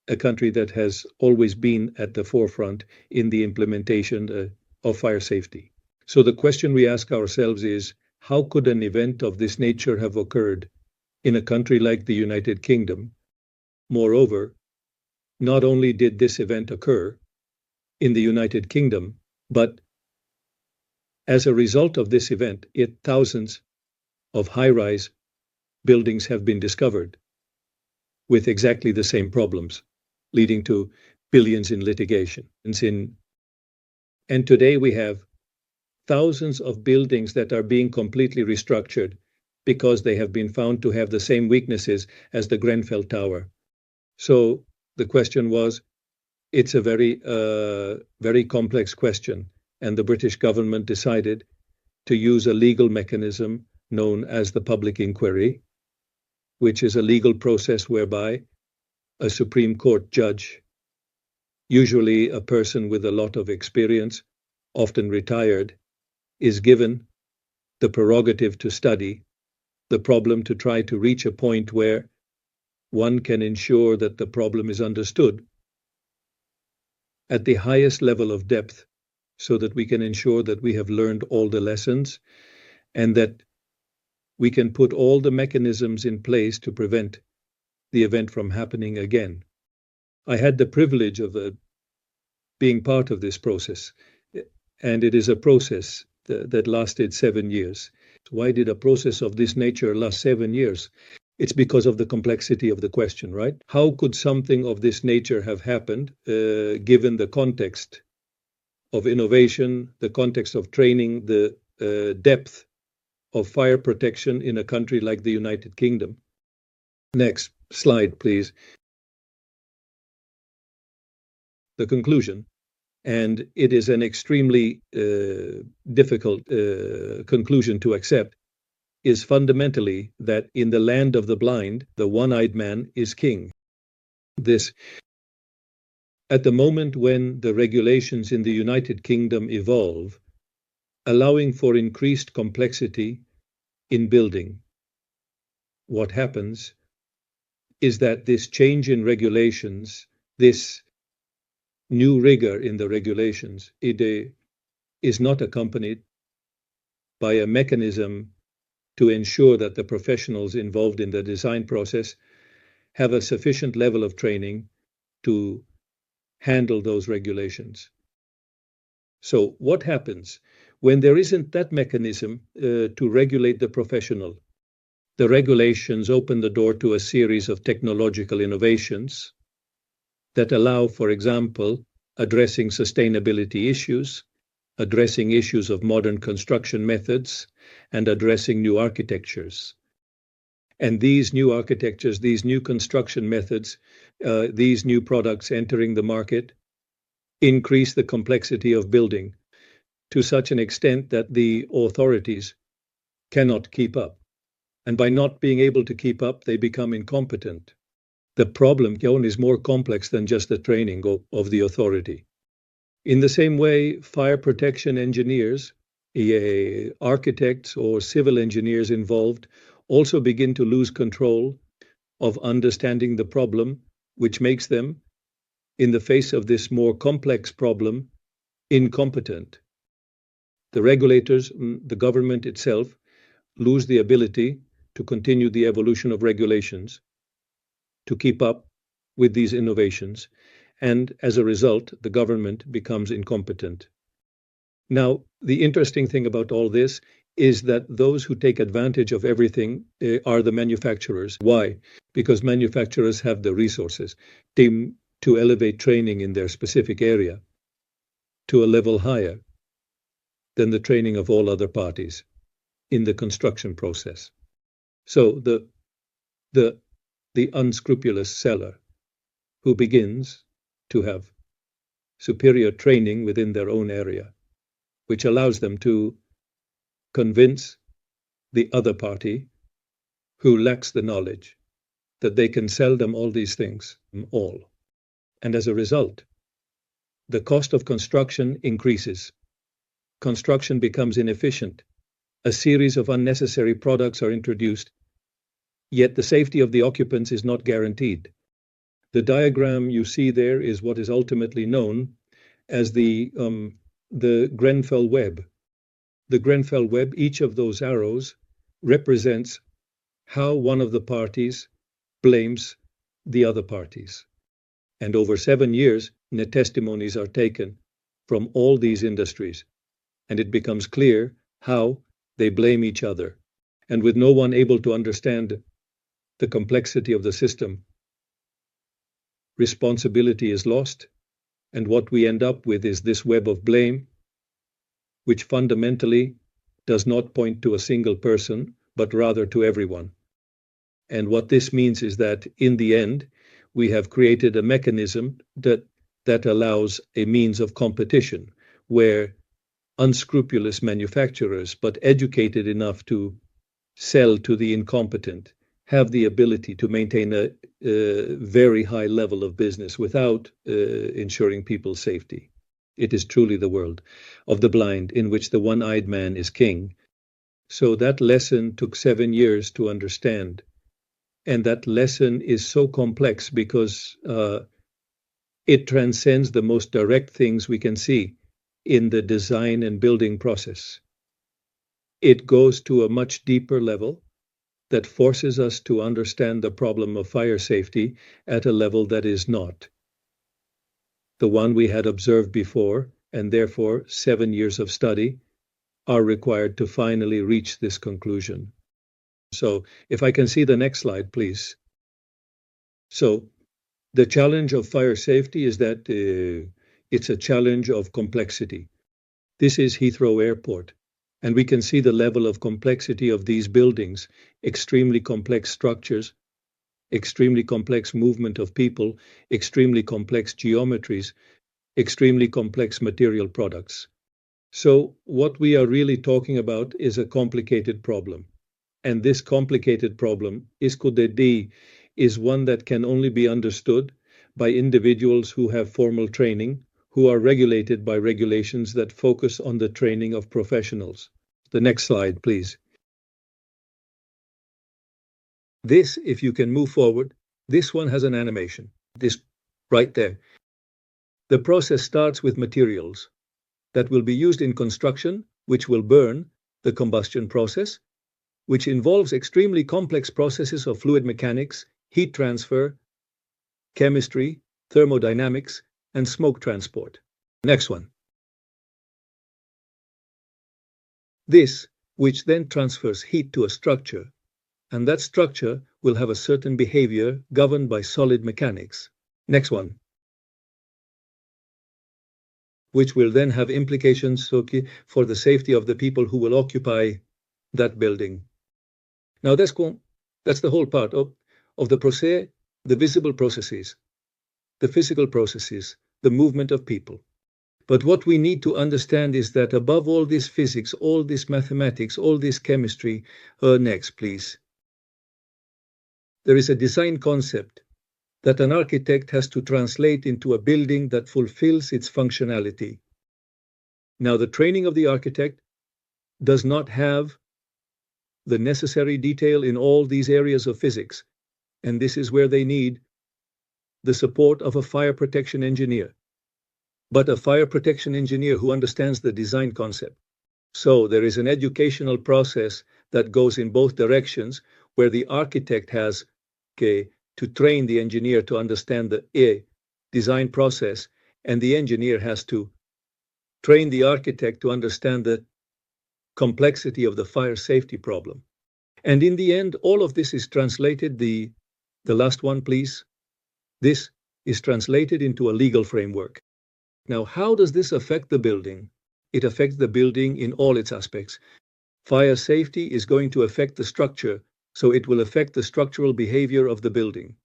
a country that has always been at the forefront in the implementation of fire safety. So the question we ask ourselves is, how could an event of this nature have occurred in a country like the United Kingdom? Moreover, not only did this event occur in the United Kingdom, but as a result of this event, thousands of high-rise buildings have been discovered with exactly the same problems, leading to billions in litigation. And today we have thousands of buildings that are being completely restructured because they have been found to have the same weaknesses as the Grenfell Tower. So the question was, it's a very complex question, and the British government decided to use a legal mechanism known as the public inquiry, which is a legal process whereby a Supreme Court judge, usually a person with a lot of experience, often retired, is given the prerogative to study the problem, to try to reach a point where one can ensure that the problem is understood at the highest level of depth, so that we can ensure that we have learned all the lessons and that we can put all the mechanisms in place to prevent the event from happening again. I had the privilege of being part of this process, and it is a process that lasted 7 years. Why did a process of this nature last 7 years? It's because of the complexity of the question, right? How could something of this nature have happened, given the context of innovation, the context of training, the depth of fire protection in a country like the United Kingdom? Next slide, please. The conclusion, and it is an extremely difficult conclusion to accept, is fundamentally that in the land of the blind, the one-eyed man is king. This, at the moment when the regulations in the United Kingdom evolve, allowing for increased complexity in building, what happens is that this change in regulations, this new rigor in the regulations, it is not accompanied by a mechanism to ensure that the professionals involved in the design process have a sufficient level of training to handle those regulations. So what happens when there isn't that mechanism to regulate the professional? The regulations open the door to a series of technological innovations that allow, for example, addressing sustainability issues, addressing issues of modern construction methods, and addressing new architectures. And these new architectures, these new construction methods, these new products entering the market increase the complexity of building to such an extent that the authorities cannot keep up. And by not being able to keep up, they become incompetent. The problem is more complex than just the training of the authority. In the same way, fire protection engineers, architects or civil engineers involved also begin to lose control of understanding the problem, which makes them, in the face of this more complex problem, incompetent. The regulators, the government itself, lose the ability to continue the evolution of regulations, to keep up with these innovations, and as a result, the government becomes incompetent. Now, the interesting thing about all this is that those who take advantage of everything are the manufacturers. Why? Because manufacturers have the resources to elevate training in their specific area to a level higher than the training of all other parties in the construction process. So the unscrupulous seller who begins to have superior training within their own area, which allows them to convince the other party who lacks the knowledge that they can sell them all these things, all. And as a result, the cost of construction increases. Construction becomes inefficient. A series of unnecessary products are introduced, yet the safety of the occupants is not guaranteed. The diagram you see there is what is ultimately known as the Grenfell web. The Grenfell web, each of those arrows represents how one of the parties blames the other parties. And over 7 years, testimonies are taken from all these industries, and it becomes clear how they blame each other. And with no one able to understand the complexity of the system, responsibility is lost, and what we end up with is this web of blame, which fundamentally does not point to a single person, but rather to everyone. And what this means is that in the end, we have created a mechanism that allows a means of competition, where unscrupulous manufacturers, but educated enough to sell to the incompetent, have the ability to maintain a very high level of business without ensuring people's safety. It is truly the world of the blind in which the one-eyed man is king. So that lesson took 7 years to understand. And that lesson is so complex because it transcends the most direct things we can see in the design and building process. It goes to a much deeper level that forces us to understand the problem of fire safety at a level that is not the one we had observed before, and therefore 7 years of study are required to finally reach this conclusion. So if I can see the next slide, please. So the challenge of fire safety is that it's a challenge of complexity. This is Heathrow Airport, and we can see the level of complexity of these buildings, extremely complex structures, extremely complex movement of people, extremely complex geometries, extremely complex material products. So what we are really talking about is a complicated problem. And this complicated problem, is one that can only be understood by individuals who have formal training, who are regulated by regulations that focus on the training of professionals. The next slide, please. This, if you can move forward, this one has an animation, this right there. The process starts with materials that will be used in construction, which will burn, the combustion process, which involves extremely complex processes of fluid mechanics, heat transfer, chemistry, thermodynamics, and smoke transport. Next one. This, which then transfers heat to a structure, and that structure will have a certain behavior governed by solid mechanics. Next one. Which will then have implications for the safety of the people who will occupy that building. Now that's the whole part of the process, the visible processes, the physical processes, the movement of people. But what we need to understand is that above all this physics, all this mathematics, all this chemistry, next please, there is a design concept that an architect has to translate into a building that fulfills its functionality. Now, the training of the architect does not have the necessary detail in all these areas of physics, and this is where they need the support of a fire protection engineer, but a fire protection engineer who understands the design concept. So there is an educational process that goes in both directions, where the architect has to train the engineer to understand the design process, and the engineer has to train the architect to understand the complexity of the fire safety problem. And in the end, all of this is translated, the last one, please. This is translated into a legal framework. Now, how does this affect the building? It affects the building in all its aspects. Fire safety is going to affect the structure, so it will affect the structural behavior of the building.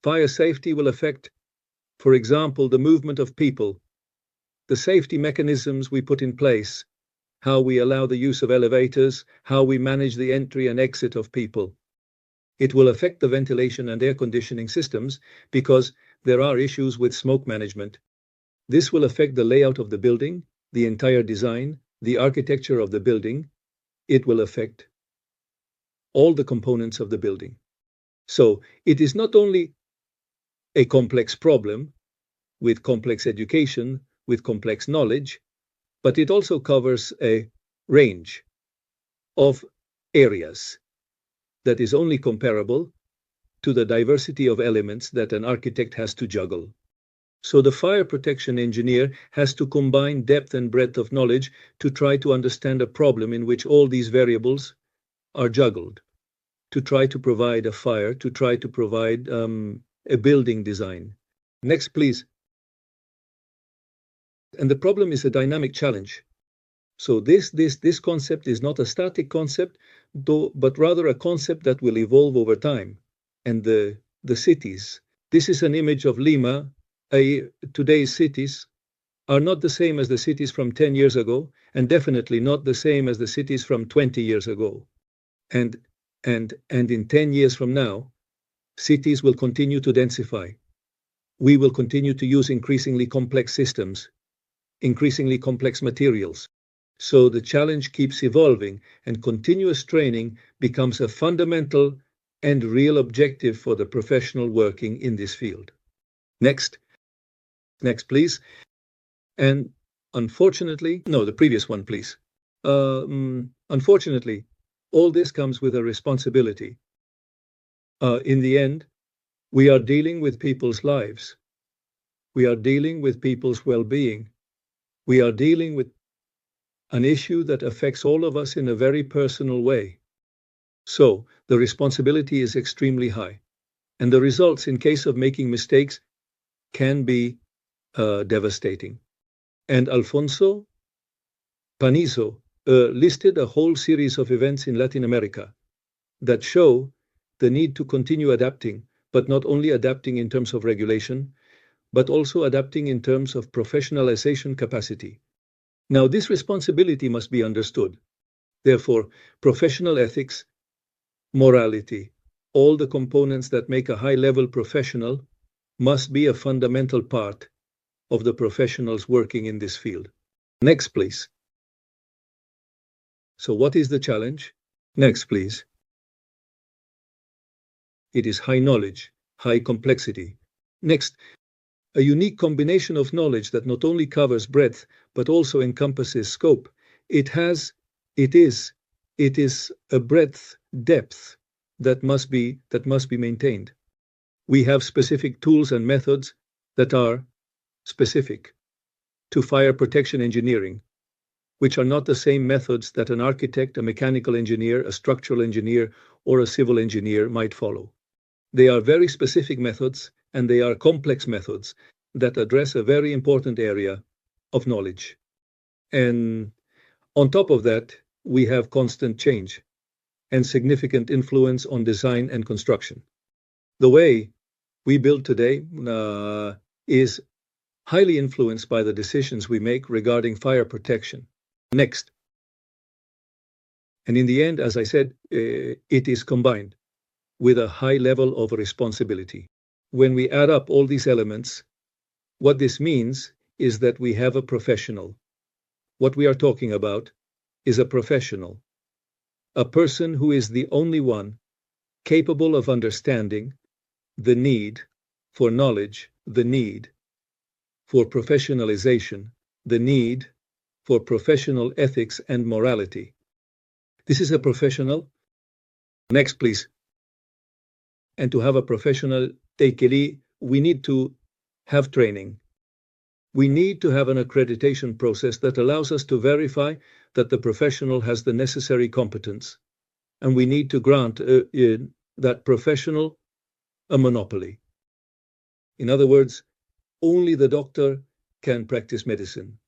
Fire safety will affect, for example, the movement of people, the safety mechanisms we put in place, how we allow the use of elevators, how we manage the entry and exit of people. It will affect the ventilation and air conditioning systems because there are issues with smoke management. This will affect the layout of the building, the entire design, the architecture of the building. It will affect all the components of the building. So it is not only a complex problem with complex education, with complex knowledge, but it also covers a range of areas that is only comparable to the diversity of elements that an architect has to juggle. So the fire protection engineer has to combine depth and breadth of knowledge to try to understand a problem in which all these variables are juggled, to try to provide a fire, to try to provide a building design. Next, please. And the problem is a dynamic challenge. So this concept is not a static concept, but rather a concept that will evolve over time. And the cities, this is an image of Lima. Today's cities are not the same as the cities from 10 years ago, and definitely not the same as the cities from 20 years ago. And in 10 years from now, cities will continue to densify. We will continue to use increasingly complex systems, increasingly complex materials. So the challenge keeps evolving, and continuous training becomes a fundamental and real objective for the professional working in this field. Next, please. And unfortunately, no, the previous one, please. Unfortunately, all this comes with a responsibility. In the end, we are dealing with people's lives. We are dealing with people's well-being. We are dealing with an issue that affects all of us in a very personal way. So the responsibility is extremely high, and the results in case of making mistakes can be devastating. And Alfonso Panizo listed a whole series of events in Latin America that show the need to continue adapting, but not only adapting in terms of regulation, but also adapting in terms of professionalization capacity. Now, this responsibility must be understood. Therefore, professional ethics, morality, all the components that make a high-level professional must be a fundamental part of the professionals working in this field. Next, please. So what is the challenge? Next, please. It is high knowledge, high complexity. Next, a unique combination of knowledge that not only covers breadth, but also encompasses scope. It is a breadth, depth that must be maintained. We have specific tools and methods that are specific to fire protection engineering, which are not the same methods that an architect, a mechanical engineer, a structural engineer, or a civil engineer might follow. They are very specific methods, and they are complex methods that address a very important area of knowledge. And on top of that, we have constant change and significant influence on design and construction. The way we build today is highly influenced by the decisions we make regarding fire protection. Next. And in the end, as I said, it is combined with a high level of responsibility. When we add up all these elements, what this means is that we have a professional. What we are talking about is a professional, a person who is the only one capable of understanding the need for knowledge, the need for professionalization, the need for professional ethics and morality. This is a professional. Next, please. And to have a professional takeaway, we need to have training. We need to have an accreditation process that allows us to verify that the professional has the necessary competence. And we need to grant that professional a monopoly. In other words, only the doctor can practice medicine,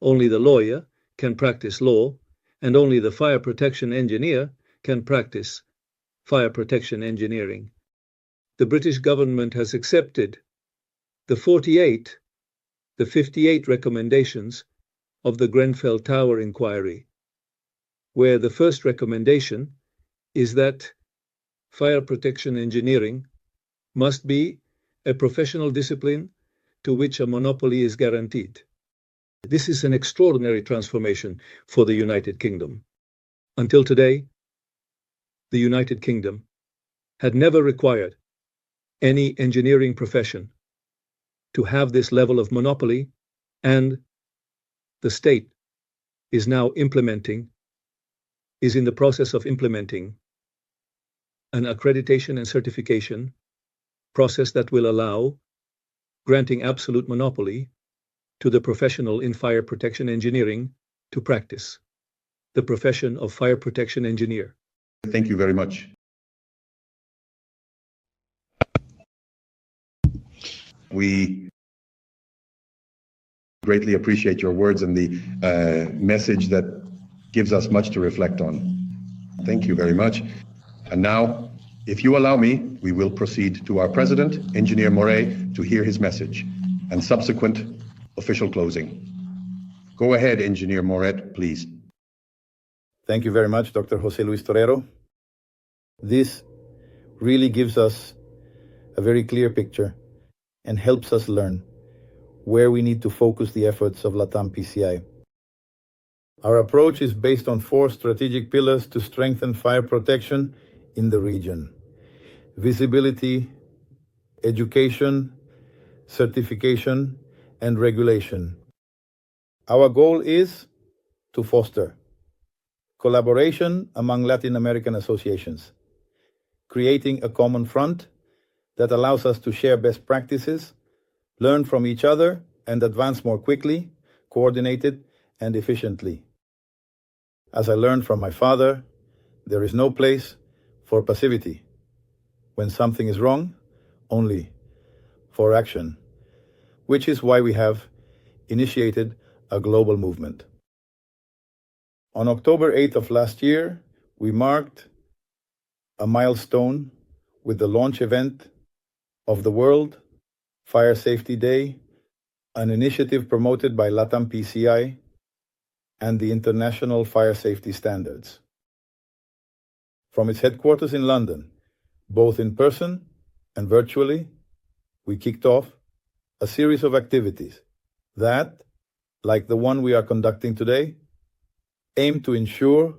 only the lawyer can practice law, and only the fire protection engineer can practice fire protection engineering. The British government has accepted the 58 recommendations of the Grenfell Tower inquiry, where the first recommendation is that fire protection engineering must be a professional discipline to which a monopoly is guaranteed. This is an extraordinary transformation for the United Kingdom. Until today, the United Kingdom had never required any engineering profession to have this level of monopoly, and the state is now is in the process of implementing an accreditation and certification process that will allow granting absolute monopoly to the professional in fire protection engineering to practice the profession of fire protection engineer. Thank you very much. We greatly appreciate your words and the message that gives us much to reflect on. Thank you very much. And now, if you allow me, we will proceed to our President, Engineer Moret, to hear his message and subsequent official closing. Go ahead, Engineer Moret, please. Thank you very much, Dr. José Luis Torero. This really gives us a very clear picture and helps us learn where we need to focus the efforts of LATAM PCI. Our approach is based on 4 strategic pillars to strengthen fire protection in the region: visibility, education, certification, and regulation. Our goal is to foster collaboration among Latin American associations, creating a common front that allows us to share best practices, learn from each other, and advance more quickly, coordinated, and efficiently. As I learned from my father, there is no place for passivity. When something is wrong, only for action, which is why we have initiated a global movement. On October 8th of last year, we marked a milestone with the launch event of the World Fire Safety Day, an initiative promoted by LATAM PCI and the International Fire Safety Standards. From its headquarters in London, both in person and virtually, we kicked off a series of activities that, like the one we are conducting today, aim to ensure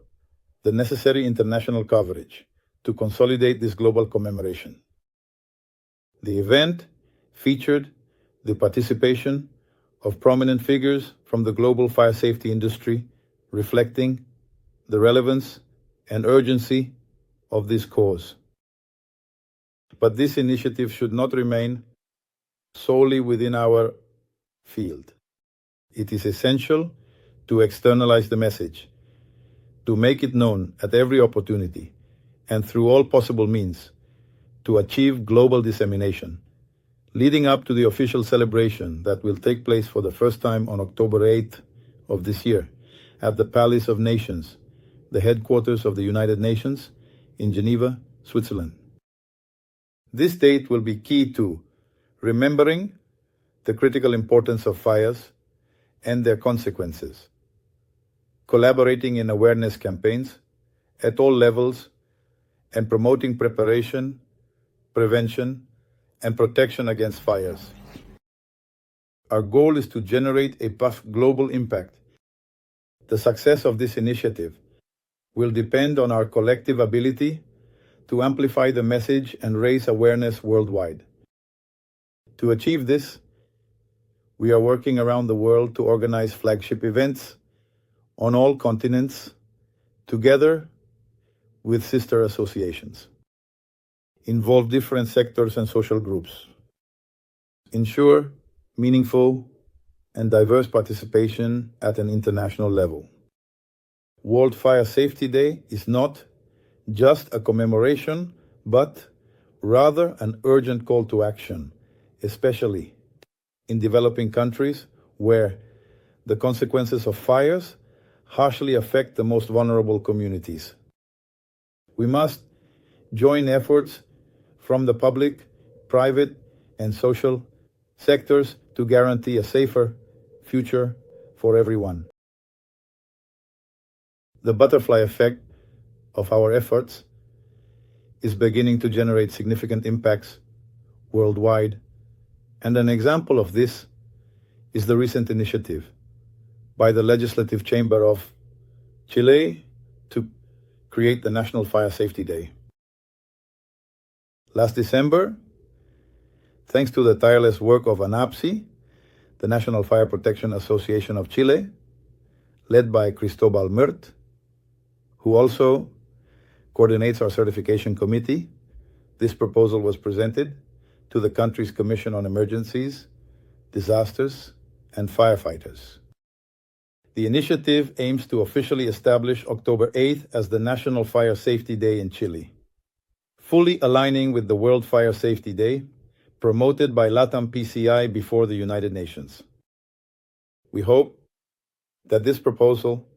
the necessary international coverage to consolidate this global commemoration. The event featured the participation of prominent figures from the global fire safety industry, reflecting the relevance and urgency of this cause. But this initiative should not remain solely within our field. It is essential to externalize the message, to make it known at every opportunity and through all possible means, to achieve global dissemination. Leading up to the official celebration that will take place for the first time on October 8th of this year at the Palace of Nations, the headquarters of the United Nations in Geneva, Switzerland. This date will be key to remembering the critical importance of fires and their consequences, collaborating in awareness campaigns at all levels, and promoting preparation, prevention, and protection against fires. Our goal is to generate a global impact. The success of this initiative will depend on our collective ability to amplify the message and raise awareness worldwide. To achieve this, we are working around the world to organize flagship events on all continents, together with sister associations. Involve different sectors and social groups. Ensure meaningful and diverse participation at an international level. World Fire Safety Day is not just a commemoration, but rather an urgent call to action, especially in developing countries where the consequences of fires harshly affect the most vulnerable communities. We must join efforts from the public, private, and social sectors to guarantee a safer future for everyone. The butterfly effect of our efforts is beginning to generate significant impacts worldwide, and an example of this is the recent initiative by the Legislative Chamber of Chile to create the National Fire Safety Day. Last December, thanks to the tireless work of ANAPSI, the National Fire Protection Association of Chile, led by Cristobal Mert, who also coordinates our certification committee, this proposal was presented to the country's Commission on Emergencies, Disasters, and Firefighters. The initiative aims to officially establish October 8th as the National Fire Safety Day in Chile, fully aligning with the World Fire Safety Day, promoted by LATAM PCI before the United Nations. We hope that this proposal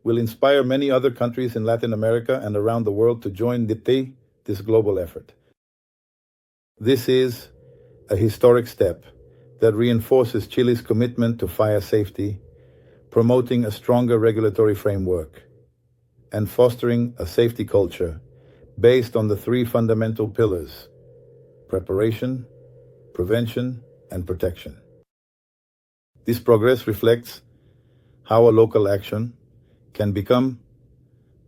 will inspire many other countries in Latin America and around the world to join this global effort. This is a historic step that reinforces Chile's commitment to fire safety, promoting a stronger regulatory framework, and fostering a safety culture based on the three fundamental pillars: preparation, prevention, and protection. This progress reflects how a local action can become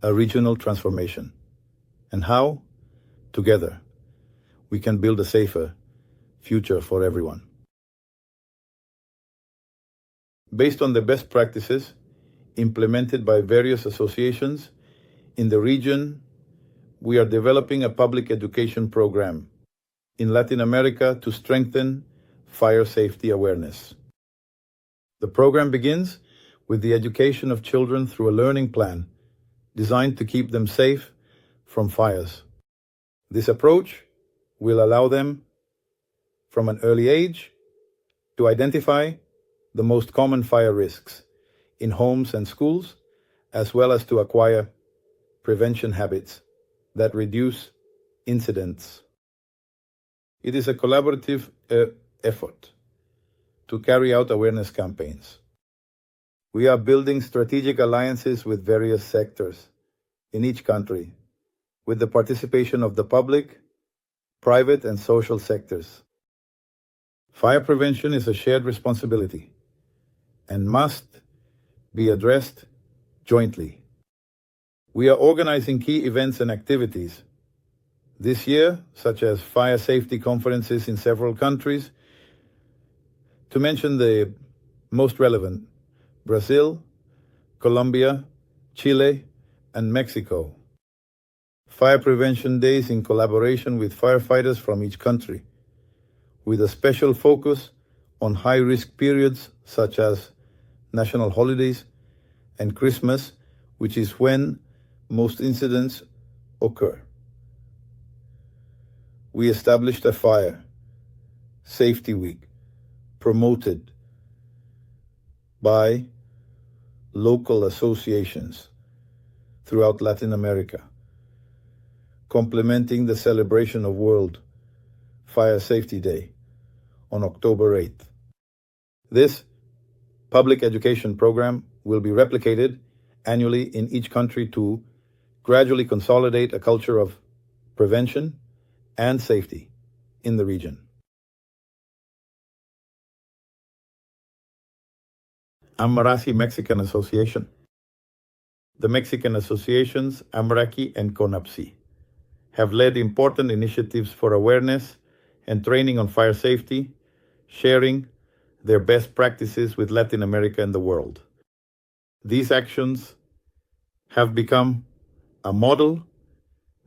a regional transformation, and how, together, we can build a safer future for everyone. Based on the best practices implemented by various associations in the region, we are developing a public education program in Latin America to strengthen fire safety awareness. The program begins with the education of children through a learning plan designed to keep them safe from fires. This approach will allow them, from an early age, to identify the most common fire risks in homes and schools, as well as to acquire prevention habits that reduce incidents. It is a collaborative effort to carry out awareness campaigns. We are building strategic alliances with various sectors in each country, with the participation of the public, private, and social sectors. Fire prevention is a shared responsibility and must be addressed jointly. We are organizing key events and activities this year, such as fire safety conferences in several countries, To mention the most relevant: Brazil, Colombia, Chile, and Mexico. Fire prevention days in collaboration with firefighters from each country, with a special focus on high-risk periods such as national holidays and Christmas, which is when most incidents occur. We established a fire safety week promoted by local associations throughout Latin America, complementing the celebration of World Fire Safety Day on October 8th. This public education program will be replicated annually in each country to gradually consolidate a culture of prevention and safety in the region. Amarasi Mexican Association. The Mexican associations, Amaraki and CONAPSI, have led important initiatives for awareness and training on fire safety, sharing their best practices with Latin America and the world. These actions have become a model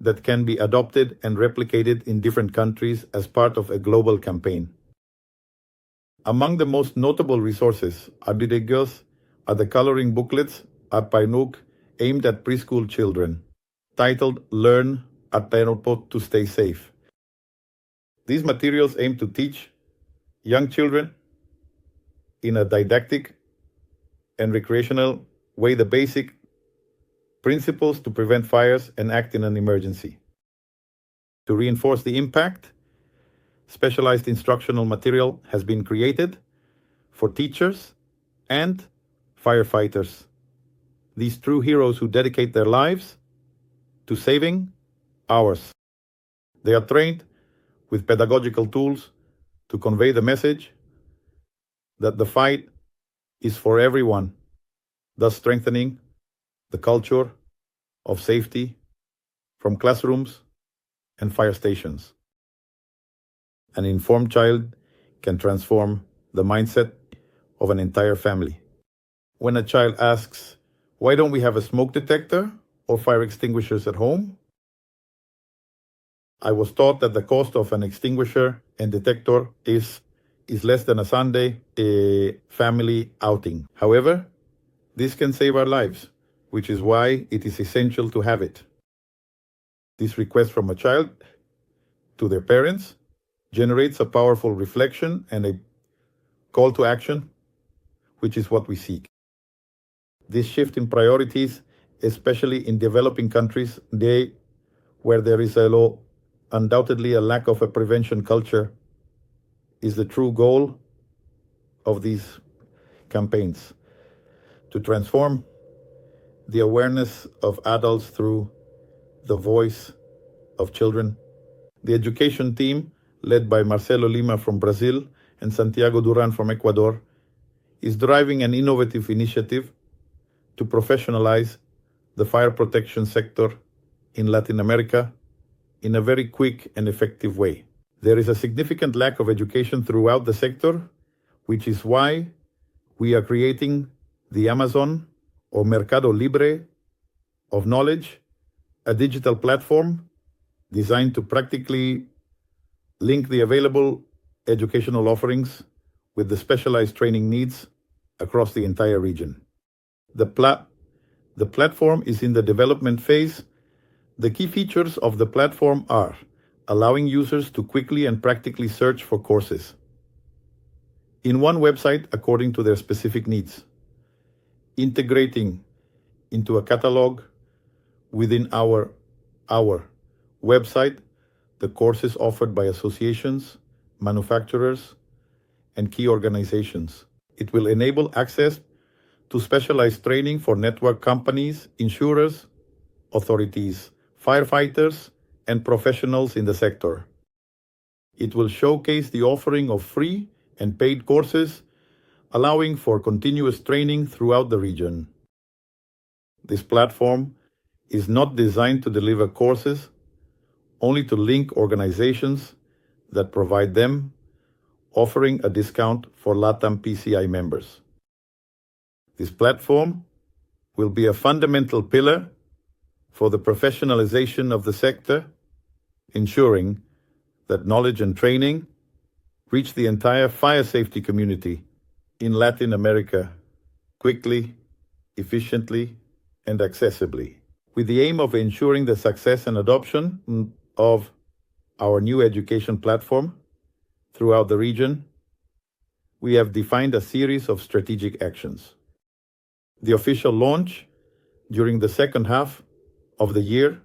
that can be adopted and replicated in different countries as part of a global campaign. Among the most notable resources are the coloring booklets at Painuk aimed at preschool children, titled Learn at Airport to Stay Safe. These materials aim to teach young children in a didactic and recreational way the basic principles to prevent fires and act in an emergency. To reinforce the impact, specialized instructional material has been created for teachers and firefighters, these true heroes who dedicate their lives to saving ours. They are trained with pedagogical tools to convey the message that the fight is for everyone, thus strengthening the culture of safety from classrooms and fire stations. An informed child can transform the mindset of an entire family. When a child asks, "Why don't we have a smoke detector or fire extinguishers at home?" I was taught that the cost of an extinguisher and detector is less than a Sunday family outing. However, this can save our lives, which is why it is essential to have it. This request from a child to their parents generates a powerful reflection and a call to action, which is what we seek. This shift in priorities, especially in developing countries, where there is undoubtedly a lack of a prevention culture, is the true goal of these campaigns: to transform the awareness of adults through the voice of children. The education team, led by Marcelo Lima from Brazil and Santiago Duran from Ecuador, is driving an innovative initiative to professionalize the fire protection sector in Latin America in a very quick and effective way. There is a significant lack of education throughout the sector, which is why we are creating the Amazon or Mercado Libre of knowledge, a digital platform designed to practically link the available educational offerings with the specialized training needs across the entire region. The platform is in the development phase. The key features of the platform are allowing users to quickly and practically search for courses in one website according to their specific needs, integrating into a catalog within our website the courses offered by associations, manufacturers, and key organizations. It will enable access to specialized training for network companies, insurers, authorities, firefighters, and professionals in the sector. It will showcase the offering of free and paid courses, allowing for continuous training throughout the region. This platform is not designed to deliver courses, only to link organizations that provide them offering a discount for LATAM PCI members. This platform will be a fundamental pillar for the professionalization of the sector, ensuring that knowledge and training reach the entire fire safety community in Latin America quickly, efficiently, and accessibly, with the aim of ensuring the success and adoption of our new education platform throughout the region. We have defined a series of strategic actions. The official launch during the second half of the year,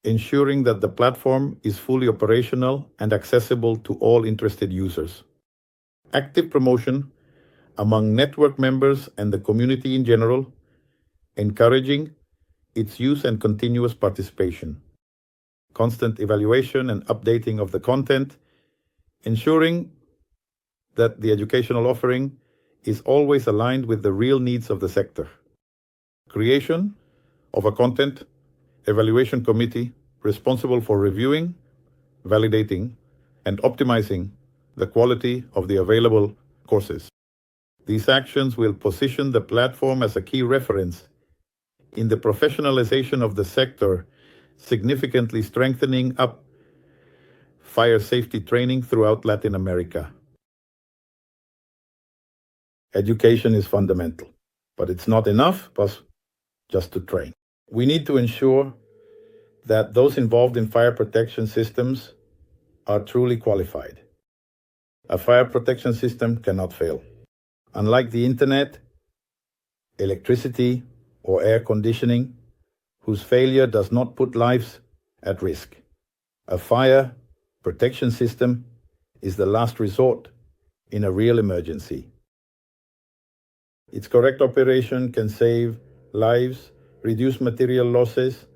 ensuring that the platform is fully operational and accessible to all interested users. Active promotion among network members and the community in general, encouraging its use and continuous participation. Constant evaluation and updating of the content, ensuring that the educational offering is always aligned with the real needs of the sector. Creation of a content evaluation committee responsible for reviewing, validating, and optimizing the quality of the available courses. These actions will position the platform as a key reference in the professionalization of the sector, significantly strengthening up fire safety training throughout Latin America. Education is fundamental, but it's not enough just to train. We need to ensure that those involved in fire protection systems are truly qualified. A fire protection system cannot fail. Unlike the internet, electricity, or air conditioning, whose failure does not put lives at risk, a fire protection system is the last resort in a real emergency. Its correct operation can save lives, reduce material losses,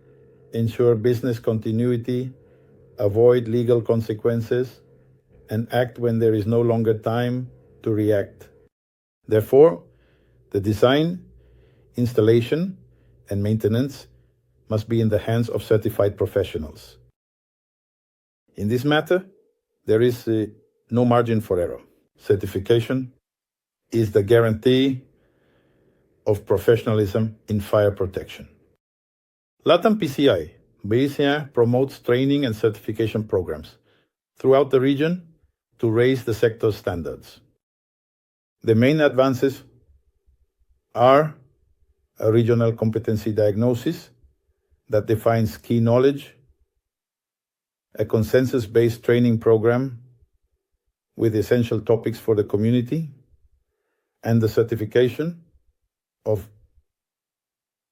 ensure business continuity, avoid legal consequences, and act when there is no longer time to react. Therefore, the design, installation, and maintenance must be in the hands of certified professionals. In this matter, there is no margin for error. Certification is the guarantee of professionalism in fire protection. LATAM PCI, BCI promotes training and certification programs throughout the region to raise the sector's standards. The main advances are a regional competency diagnosis that defines key knowledge, a consensus-based training program with essential topics for the community, and the certification of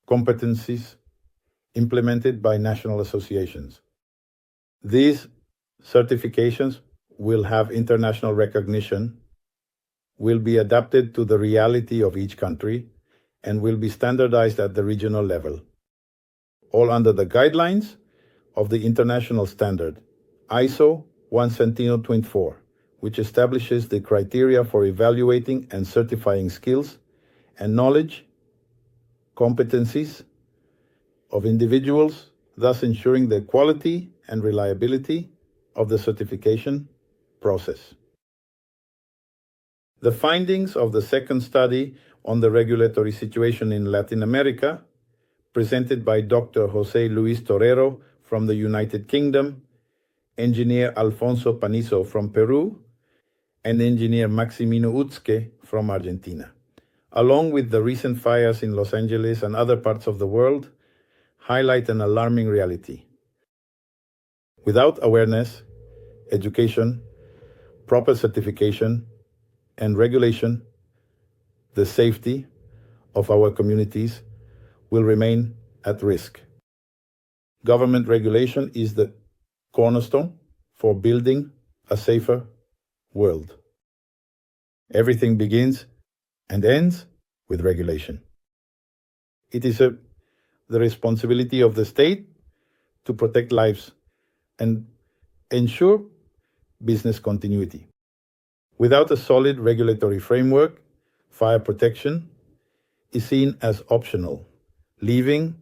competencies implemented by national associations. These certifications will have international recognition, will be adapted to the reality of each country, and will be standardized at the regional level, all under the guidelines of the international standard, ISO 17024, which establishes the criteria for evaluating and certifying skills and knowledge, competencies of individuals, thus ensuring the quality and reliability of the certification process. The findings of the second study on the regulatory situation in Latin America, presented by Dr. José Luis Torero from the United Kingdom, Engineer Alfonso Panizo from Peru, and Engineer Maximino Utzke from Argentina, along with the recent fires in Los Angeles and other parts of the world, highlight an alarming reality. Without awareness, education, proper certification, and regulation, the safety of our communities will remain at risk. Government regulation is the cornerstone for building a safer world. Everything begins and ends with regulation. It is the responsibility of the state to protect lives and ensure business continuity. Without a solid regulatory framework, fire protection is seen as optional, leaving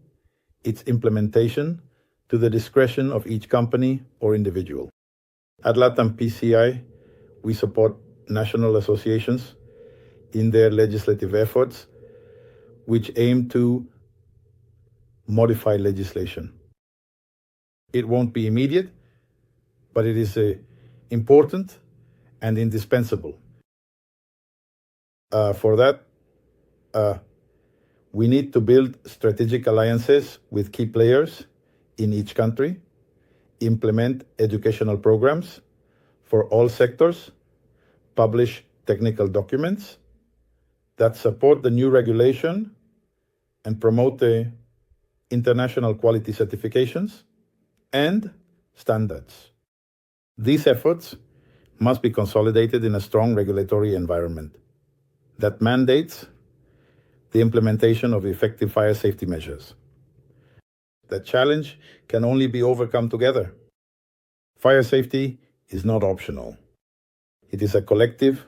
its implementation to the discretion of each company or individual. At LATAM PCI, we support national associations in their legislative efforts, which aim to modify legislation. It won't be immediate, but it is important and indispensable. For that, we need to build strategic alliances with key players in each country, implement educational programs for all sectors, publish technical documents that support the new regulation and promote the international quality certifications and standards. These efforts must be consolidated in a strong regulatory environment that mandates the implementation of effective fire safety measures. The challenge can only be overcome together. Fire safety is not optional. It is a collective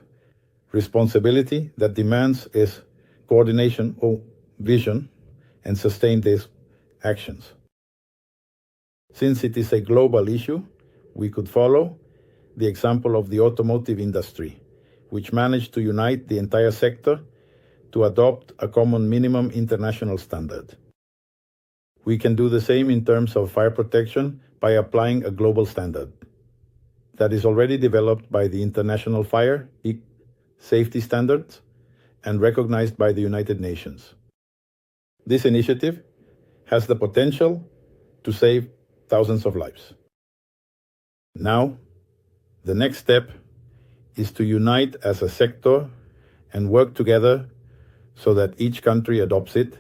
responsibility that demands is coordination of vision and sustained actions. Since it is a global issue, we could follow the example of the automotive industry, which managed to unite the entire sector to adopt a common minimum international standard. We can do the same in terms of fire protection by applying a global standard that is already developed by the International Fire Safety Standards and recognized by the United Nations. This initiative has the potential to save thousands of lives. Now, the next step is to unite as a sector and work together so that each country adopts it,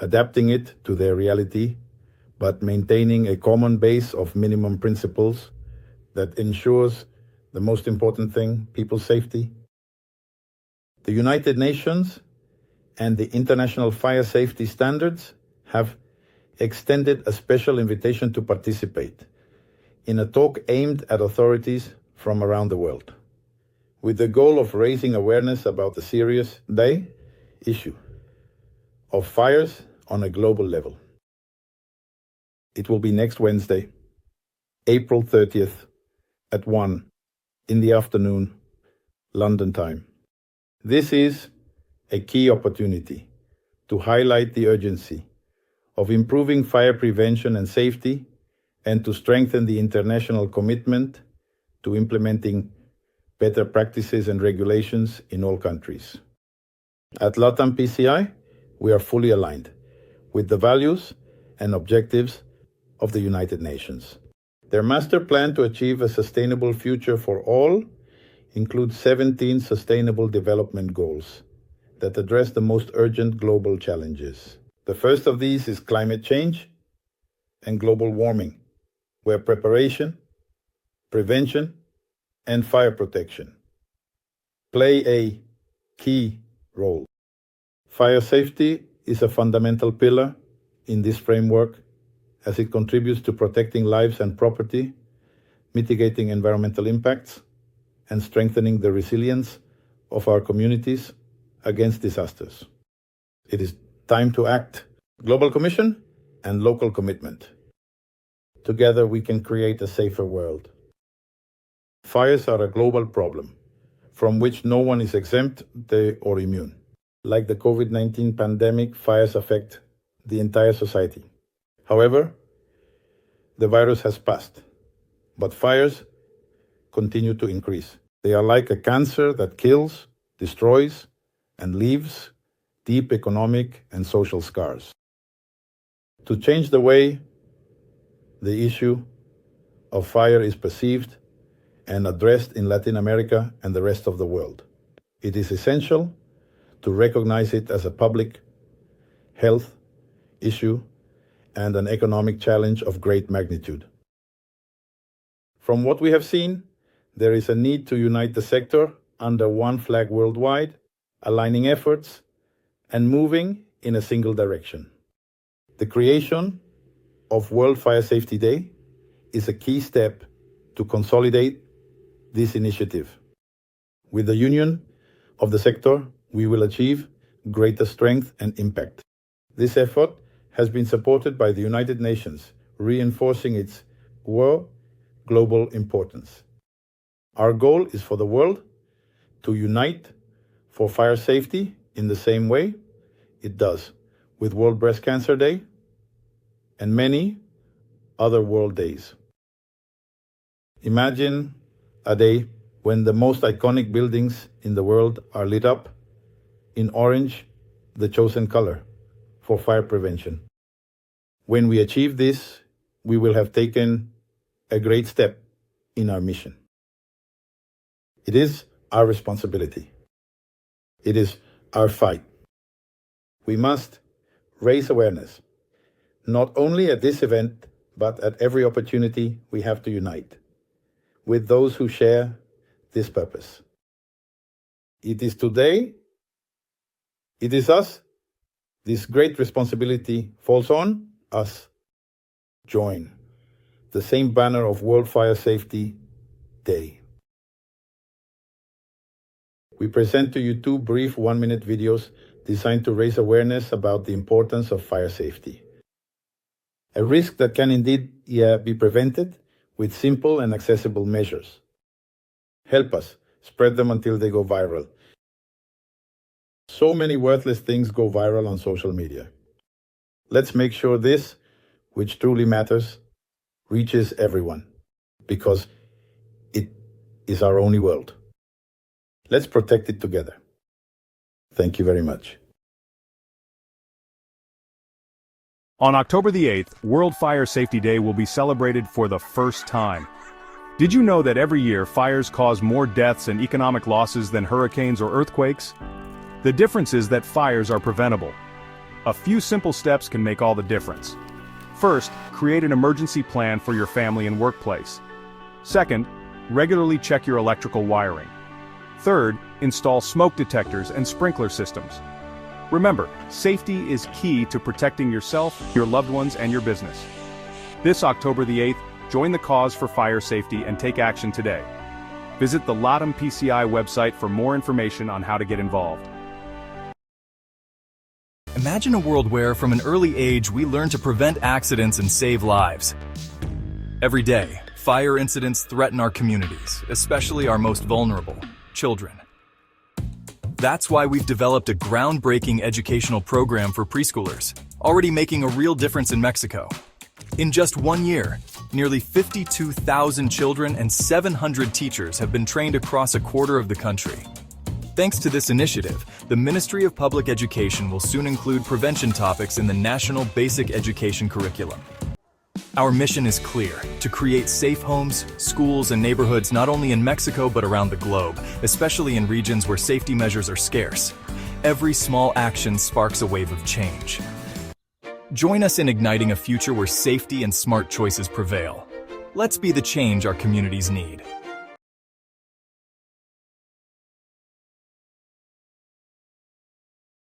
adapting it to their reality, but maintaining a common base of minimum principles that ensures the most important thing, people's safety. The United Nations and the International Fire Safety Standards have extended a special invitation to participate in a talk aimed at authorities from around the world, with the goal of raising awareness about the serious issue of fires on a global level. It will be next Wednesday, April 30th at 1 in the afternoon, London time. This is a key opportunity to highlight the urgency of improving fire prevention and safety and to strengthen the international commitment to implementing better practices and regulations in all countries. At LATAM PCI, we are fully aligned with the values and objectives of the United Nations. Their master plan to achieve a sustainable future for all includes 17 sustainable development goals that address the most urgent global challenges. The first of these is climate change and global warming, where preparation, prevention, and fire protection play a key role. Fire safety is a fundamental pillar in this framework as it contributes to protecting lives and property, mitigating environmental impacts, and strengthening the resilience of our communities against disasters. It is time to act. Global commission and local commitment. Together we can create a safer world. Fires are a global problem from which no one is exempt or immune. Like the COVID-19 pandemic, fires affect the entire society. However, the virus has passed, but fires continue to increase. They are like a cancer that kills, destroys, and leaves deep economic and social scars. To change the way the issue of fire is perceived and addressed in Latin America and the rest of the world, it is essential to recognize it as a public health issue and an economic challenge of great magnitude. From what we have seen, there is a need to unite the sector under one flag worldwide, aligning efforts and moving in a single direction. The creation of World Fire Safety Day is a key step to consolidate this initiative. With the union of the sector, we will achieve greater strength and impact. This effort has been supported by the United Nations, reinforcing its global importance. Our goal is for the world to unite for fire safety in the same way? It does, with World Breast Cancer Day and many other world days. Imagine a day when the most iconic buildings in the world are lit up in orange, the chosen color for fire prevention. When we achieve this, we will have taken a great step in our mission. It is our responsibility. It is our fight. We must raise awareness, not only at this event, but at every opportunity we have to unite with those who share this purpose. It is today, it is us, this great responsibility falls on us. Join the same banner of World Fire Safety Day. We present to you two brief 1-minute videos designed to raise awareness about the importance of fire safety. A risk that can indeed be prevented with simple and accessible measures. Help us spread them until they go viral. So many worthless things go viral on social media. Let's make sure this, which truly matters, reaches everyone, because it is our only world. Let's protect it together. Thank you very much. On October the 8th, World Fire Safety Day will be celebrated for the first time. Did you know that every year fires cause more deaths and economic losses than hurricanes or earthquakes? The difference is that fires are preventable. A few simple steps can make all the difference. First, create an emergency plan for your family and workplace. Second, regularly check your electrical wiring. Third, install smoke detectors and sprinkler systems. Remember, safety is key to protecting yourself, your loved ones, and your business. This October the 8th, join the cause for fire safety and take action today. Visit the LATAM PCI website for more information on how to get involved. Imagine a world where, from an early age, we learn to prevent accidents and save lives. Every day, fire incidents threaten our communities, especially our most vulnerable, children. That's why we've developed a groundbreaking educational program for preschoolers, already making a real difference in Mexico. In just 1 year, nearly 52,000 children and 700 teachers have been trained across a quarter of the country. Thanks to this initiative, the Ministry of Public Education will soon include prevention topics in the National Basic Education curriculum. Our mission is clear: to create safe homes, schools, and neighborhoods not only in Mexico but around the globe, especially in regions where safety measures are scarce. Every small action sparks a wave of change. Join us in igniting a future where safety and smart choices prevail. Let's be the change our communities need.